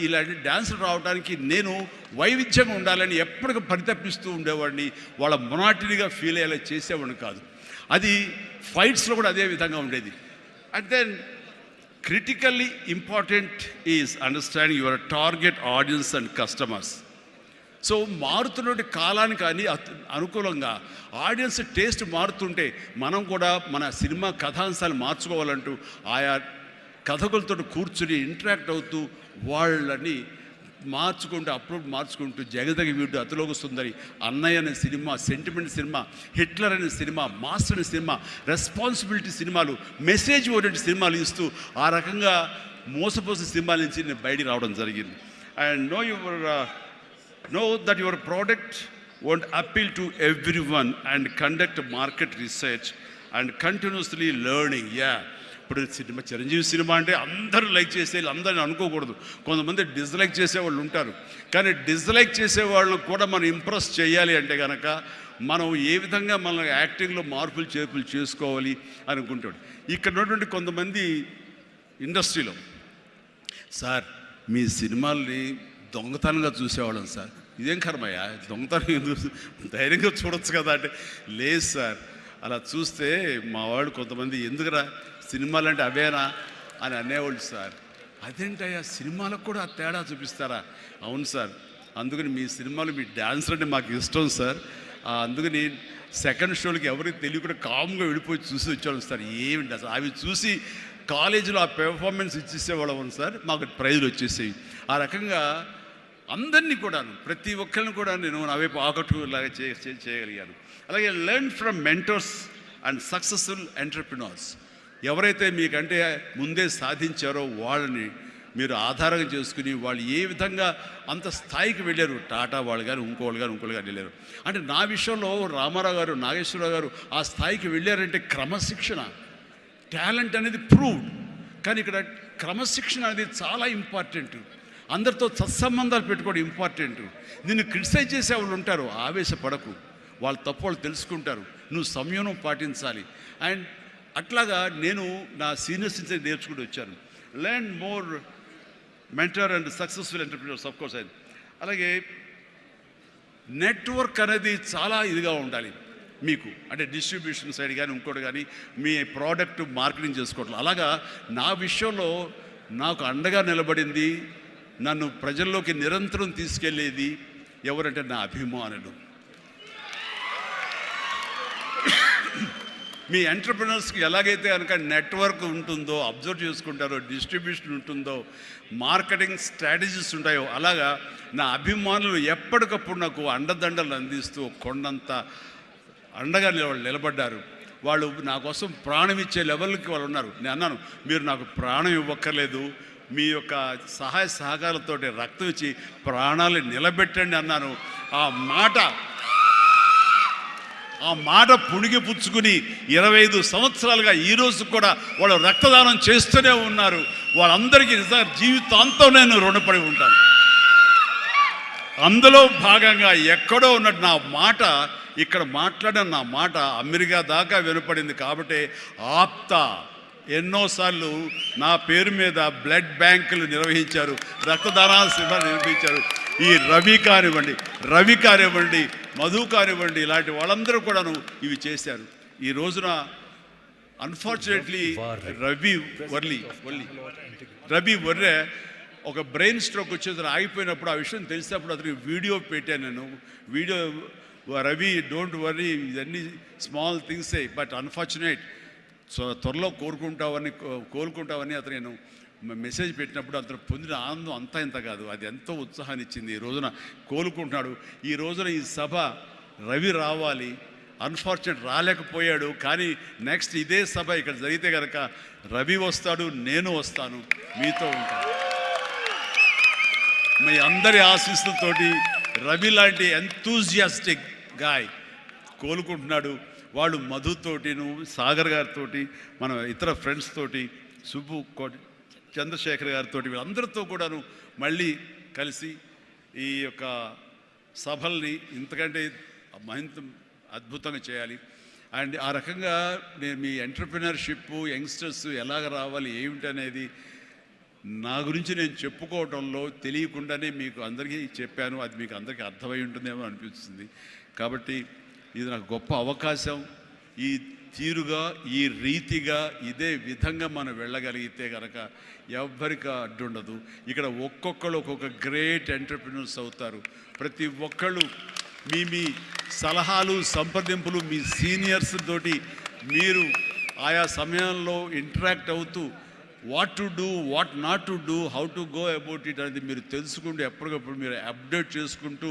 ఇలాంటి డ్యాన్సులు రావడానికి నేను వైవిధ్యంగా ఉండాలని ఎప్పటికీ పరితపిస్తూ ఉండేవాడిని. వాళ్ళ మొనాటినిగా ఫీల్ అయ్యేలా చేసేవాడిని కాదు. అది ఫైట్స్లో కూడా అదే విధంగా ఉండేది. And then critically important is understanding your target audience and customers. So మారుతున్నటువంటి కాలానికి కానీ అనుకూలంగా ఆడియన్స్ టేస్ట్ మారుతుంటే మనం కూడా మన సినిమా కథాంశాలు మార్చుకోవాలంటూ ఆయా కథకులతో కూర్చుని ఇంటరాక్ట్ అవుతూ వాళ్ళని మార్చుకుంటూ అప్లోడ్ మార్చుకుంటూ జగదగ వీడు అతిలోక సుందరి, అన్నయ్య అనే సినిమా, సెంటిమెంట్ సినిమా, హిట్లర్ అనే సినిమా, మాస్టర్ అనే సినిమా, రెస్పాన్సిబిలిటీ సినిమాలు, మెసేజ్ ఓరియంటెడ్ సినిమాలు ఇస్తూ ఆ రకంగా మోసపోసే సినిమాల నుంచి నేను బయటికి రావడం జరిగింది. And know that your product won't appeal to everyone and conduct market research and continuously learning. ఇప్పుడు సినిమా చిరంజీవి సినిమా అంటే అందరూ లైక్ చేసేయాలి, అందరిని అనుకోకూడదు. కొంతమంది డిస్లైక్ చేసేవాళ్ళు ఉంటారు. కానీ డిస్లైక్ చేసేవాళ్ళని కూడా మనం ఇంప్రెస్ చేయాలి అంటే కనుక మనం ఏ విధంగా మన యాక్టింగ్లో మార్పులు చేర్పులు చేసుకోవాలి అనుకుంటాడు. ఇక్కడ ఉన్నటువంటి కొంతమంది ఇండస్ట్రీలో, సార్ మీ సినిమాల్ని దొంగతనంగా చూసేవాళ్ళం సార్, ఇదేం కర్మయ్యా దొంగతనం ఎందుకు, ధైర్యంగా చూడొచ్చు కదా అంటే, లేదు సార్ అలా చూస్తే మా వాళ్ళు కొంతమంది ఎందుకురా సినిమాలు అంటే అవేనా అని అనేవాళ్ళు సార్. అదేంటయ్యా సినిమాలకు కూడా తేడా చూపిస్తారా? అవును సార్, అందుకని మీ సినిమాలు మీ డ్యాన్స్ అంటే మాకు ఇష్టం సార్, అందుకని సెకండ్ షోలకి ఎవరికి తెలియకుండా కామ్గా వెళ్ళిపోయి చూసి వచ్చేవాళ్ళం సార్. ఏమిటి అసలు అవి చూసి కాలేజీలో ఆ పెర్ఫార్మెన్స్ ఇచ్చేసేవాళ్ళం సార్, మాకు ప్రైజులు వచ్చేసేవి. ఆ రకంగా అందరినీ కూడాను, ప్రతి ఒక్కరిని కూడా నేను నా వైపు ఆకట్టులాగా చేయగలిగాను. అలాగే learn from mentors and successful entrepreneurs. ఎవరైతే మీకంటే ముందే సాధించారో వాళ్ళని మీరు ఆధారంగా చేసుకుని వాళ్ళు ఏ విధంగా అంత స్థాయికి వెళ్ళారు, టాటా వాళ్ళు కానీ ఇంకోళ్ళు కానీ వెళ్ళారు. అంటే నా విషయంలో రామారావు గారు, నాగేశ్వరరావు గారు ఆ స్థాయికి వెళ్ళారంటే క్రమశిక్షణ, టాలెంట్ అనేది ప్రూవ్డ్. కానీ ఇక్కడ క్రమశిక్షణ అనేది చాలా ఇంపార్టెంట్. అందరితో సత్సంబంధాలు పెట్టుకోవడం ఇంపార్టెంట్. నిన్ను క్రిటిసైజ్ చేసే వాళ్ళు ఉంటారు, ఆవేశపడకు, వాళ్ళ తప్పు వాళ్ళు తెలుసుకుంటారు, నువ్వు సంయమనం పాటించాలి. అండ్ అట్లాగా నేను నా సీనియర్స్ నుంచి నేర్చుకుంటూ వచ్చాను. Learn more mentor and successful entrepreneurs of course. అలాగే నెట్వర్క్ అనేది చాలా ఇదిగా ఉండాలి మీకు, అంటే డిస్ట్రిబ్యూషన్ సైడ్ కానీ ఇంకోటి కానీ మీ ప్రోడక్ట్ మార్కెటింగ్ చేసుకోవట్లేదు. అలాగా నా విషయంలో నాకు అండగా నిలబడింది, నన్ను ప్రజల్లోకి నిరంతరం తీసుకెళ్ళేది ఎవరంటే నా అభిమానులు. మీ ఎంటర్ప్రినర్స్కి ఎలాగైతే కనుక నెట్వర్క్ ఉంటుందో, అబ్జర్వ్ చేసుకుంటారో, డిస్ట్రిబ్యూషన్ ఉంటుందో, మార్కెటింగ్ స్ట్రాటజీస్ ఉంటాయో, అలాగా నా అభిమానులు ఎప్పటికప్పుడు నాకు అండదండలు అందిస్తూ కొండంత అండగా నిలబడ్డారు. వాళ్ళు నా కోసం ప్రాణం ఇచ్చే లెవెల్కి వాళ్ళు ఉన్నారు. నేను అన్నాను, మీరు నాకు ప్రాణం ఇవ్వక్కర్లేదు, మీ యొక్క సహాయ సహకారాలతో రక్తం ఇచ్చి ప్రాణాలు నిలబెట్టండి అన్నాను. ఆ మాట పుణిగి పుచ్చుకుని 25 సంవత్సరాలుగా ఈరోజు కూడా వాళ్ళు రక్తదానం చేస్తూనే ఉన్నారు. వాళ్ళందరికీ నిజంగా జీవితాంతం నేను రుణపడి ఉంటాను. అందులో భాగంగా ఎక్కడో ఉన్నట్టు నా మాట, ఇక్కడ మాట్లాడిన నా మాట అమెరికా దాకా వినపడింది. కాబట్టి ఆప్తా ఎన్నోసార్లు నా పేరు మీద బ్లడ్ బ్యాంకులు నిర్వహించారు, రక్తదానాల శిబిరాలు నిర్వహించారు. ఈ రవి కానివ్వండి, మధు కానివ్వండి, ఇలాంటి వాళ్ళందరూ కూడాను ఇవి చేశారు. ఈ రోజున అన్ఫార్చునేట్లీ రవి వర్రే ఒక బ్రెయిన్ స్ట్రోక్ వచ్చేది ఆగిపోయినప్పుడు, ఆ విషయం తెలిసినప్పుడు అతనికి వీడియో పెట్టాను నేను. వీడియో, రవి డోంట్ వర్రీ, ఇవన్నీ స్మాల్ థింగ్సే, బట్ అన్ఫార్చునేట్, త్వరలో కోలుకుంటావని అతను నేను మెసేజ్ పెట్టినప్పుడు అతను పొందిన ఆనందం అంతా ఇంత కాదు, అది ఎంతో ఉత్సాహాన్ని ఇచ్చింది. ఈ రోజున కోలుకుంటున్నాడు. ఈ రోజున ఈ సభ రవి రావాలి, అన్ఫార్చునేట్ రాలేకపోయాడు. కానీ నెక్స్ట్ ఇదే సభ ఇక్కడ జరిగితే కనుక రవి వస్తాడు, నేను వస్తాను, మీతో ఉంటాను. మీ అందరి ఆశీస్సులతోటి రవి లాంటి ఎంతూజియాస్టిక్ గాయ్ కోలుకుంటున్నాడు. వాళ్ళు మధుతోటి, సాగర్ గారితో, మన ఇతర ఫ్రెండ్స్ తోటి, సుబ్బు చంద్రశేఖర్ గారితో, వీళ్ళందరితో కూడాను మళ్ళీ కలిసి ఈ యొక్క సభల్ని ఇంతకంటే అద్భుతంగా చేయాలి. అండ్ ఆ రకంగా నేను మీ ఎంటర్ప్రినర్షిప్, యంగ్స్టర్స్ ఎలాగ రావాలి ఏమిటి అనేది నా గురించి నేను చెప్పుకోవడంలో తెలియకుండానే మీకు అందరికీ చెప్పాను. అది మీకు అందరికీ అర్థమై ఉంటుందేమో అనిపిస్తుంది. కాబట్టి ఇది నాకు గొప్ప అవకాశం. ఈ తీరుగా, ఈ రీతిగా, ఇదే విధంగా మనం వెళ్ళగలిగితే కనుక ఎవ్వరికి అడ్డుండదు. ఇక్కడ ఒక్కొక్కళ్ళు ఒక్కొక్క గ్రేట్ ఎంటర్ప్రినర్స్ అవుతారు. ప్రతి ఒక్కళ్ళు మీ సలహాలు, సంప్రదింపులు, మీ సీనియర్స్ తోటి మీరు ఆయా సమయంలో ఇంటరాక్ట్ అవుతూ what to do, what not to do, how to go about it అనేది మీరు తెలుసుకుంటూ ఎప్పటికప్పుడు మీరు అప్డేట్ చేసుకుంటూ,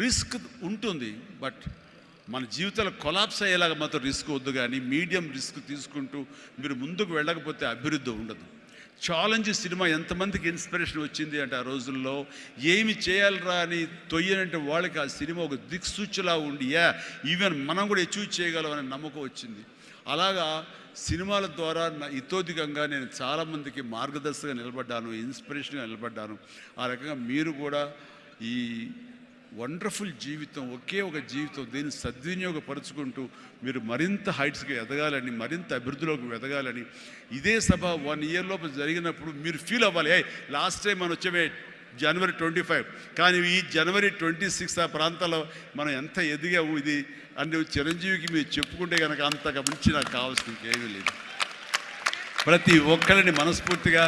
రిస్క్ ఉంటుంది, బట్ మన జీవితాలు కొలాప్స్ అయ్యేలాగా మాత్రం రిస్క్ వద్దు. కానీ మీడియం రిస్క్ తీసుకుంటూ మీరు ముందుకు వెళ్ళకపోతే అభివృద్ధి ఉండదు. ఛాలెంజ్ సినిమా ఎంతమందికి ఇన్స్పిరేషన్ వచ్చింది అంటే, ఆ రోజుల్లో ఏమి చేయాలరా అని తొయ్యనంటే వాళ్ళకి ఆ సినిమా ఒక దిక్సూచిలా ఉండి, ఈవెన్ మనం కూడా అచీవ్ చేయగలం అనే నమ్మకం వచ్చింది. అలాగా సినిమాల ద్వారా ఇతోధికంగా నేను చాలామందికి మార్గదర్శకంగా నిలబడ్డాను, ఇన్స్పిరేషన్గా నిలబడ్డాను. ఆ రకంగా మీరు కూడా ఈ వండర్ఫుల్ జీవితం, ఒకే ఒక జీవితం, దీన్ని సద్వినియోగపరుచుకుంటూ మీరు మరింత హైట్స్కి ఎదగాలని, మరింత అభివృద్ధిలోకి ఎదగాలని, ఇదే సభ 1 year లోపు జరిగినప్పుడు మీరు ఫీల్ అవ్వాలి, లాస్ట్ టైం మనం వచ్చే January 25, కానీ ఈ January 26 ఆ ప్రాంతాల్లో మనం ఎంత ఎదిగాము ఇది అంటే చిరంజీవికి మీరు చెప్పుకుంటే కనుక అంతగా మించి నాకు కావాల్సిన ఇంకేమీ లేదు. ప్రతి ఒక్కరిని మనస్ఫూర్తిగా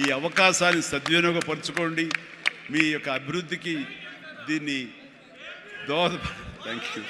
ఈ అవకాశాన్ని సద్వినియోగపరచుకోండి, మీ యొక్క అభివృద్ధికి దీన్ని దోహద. Thank you.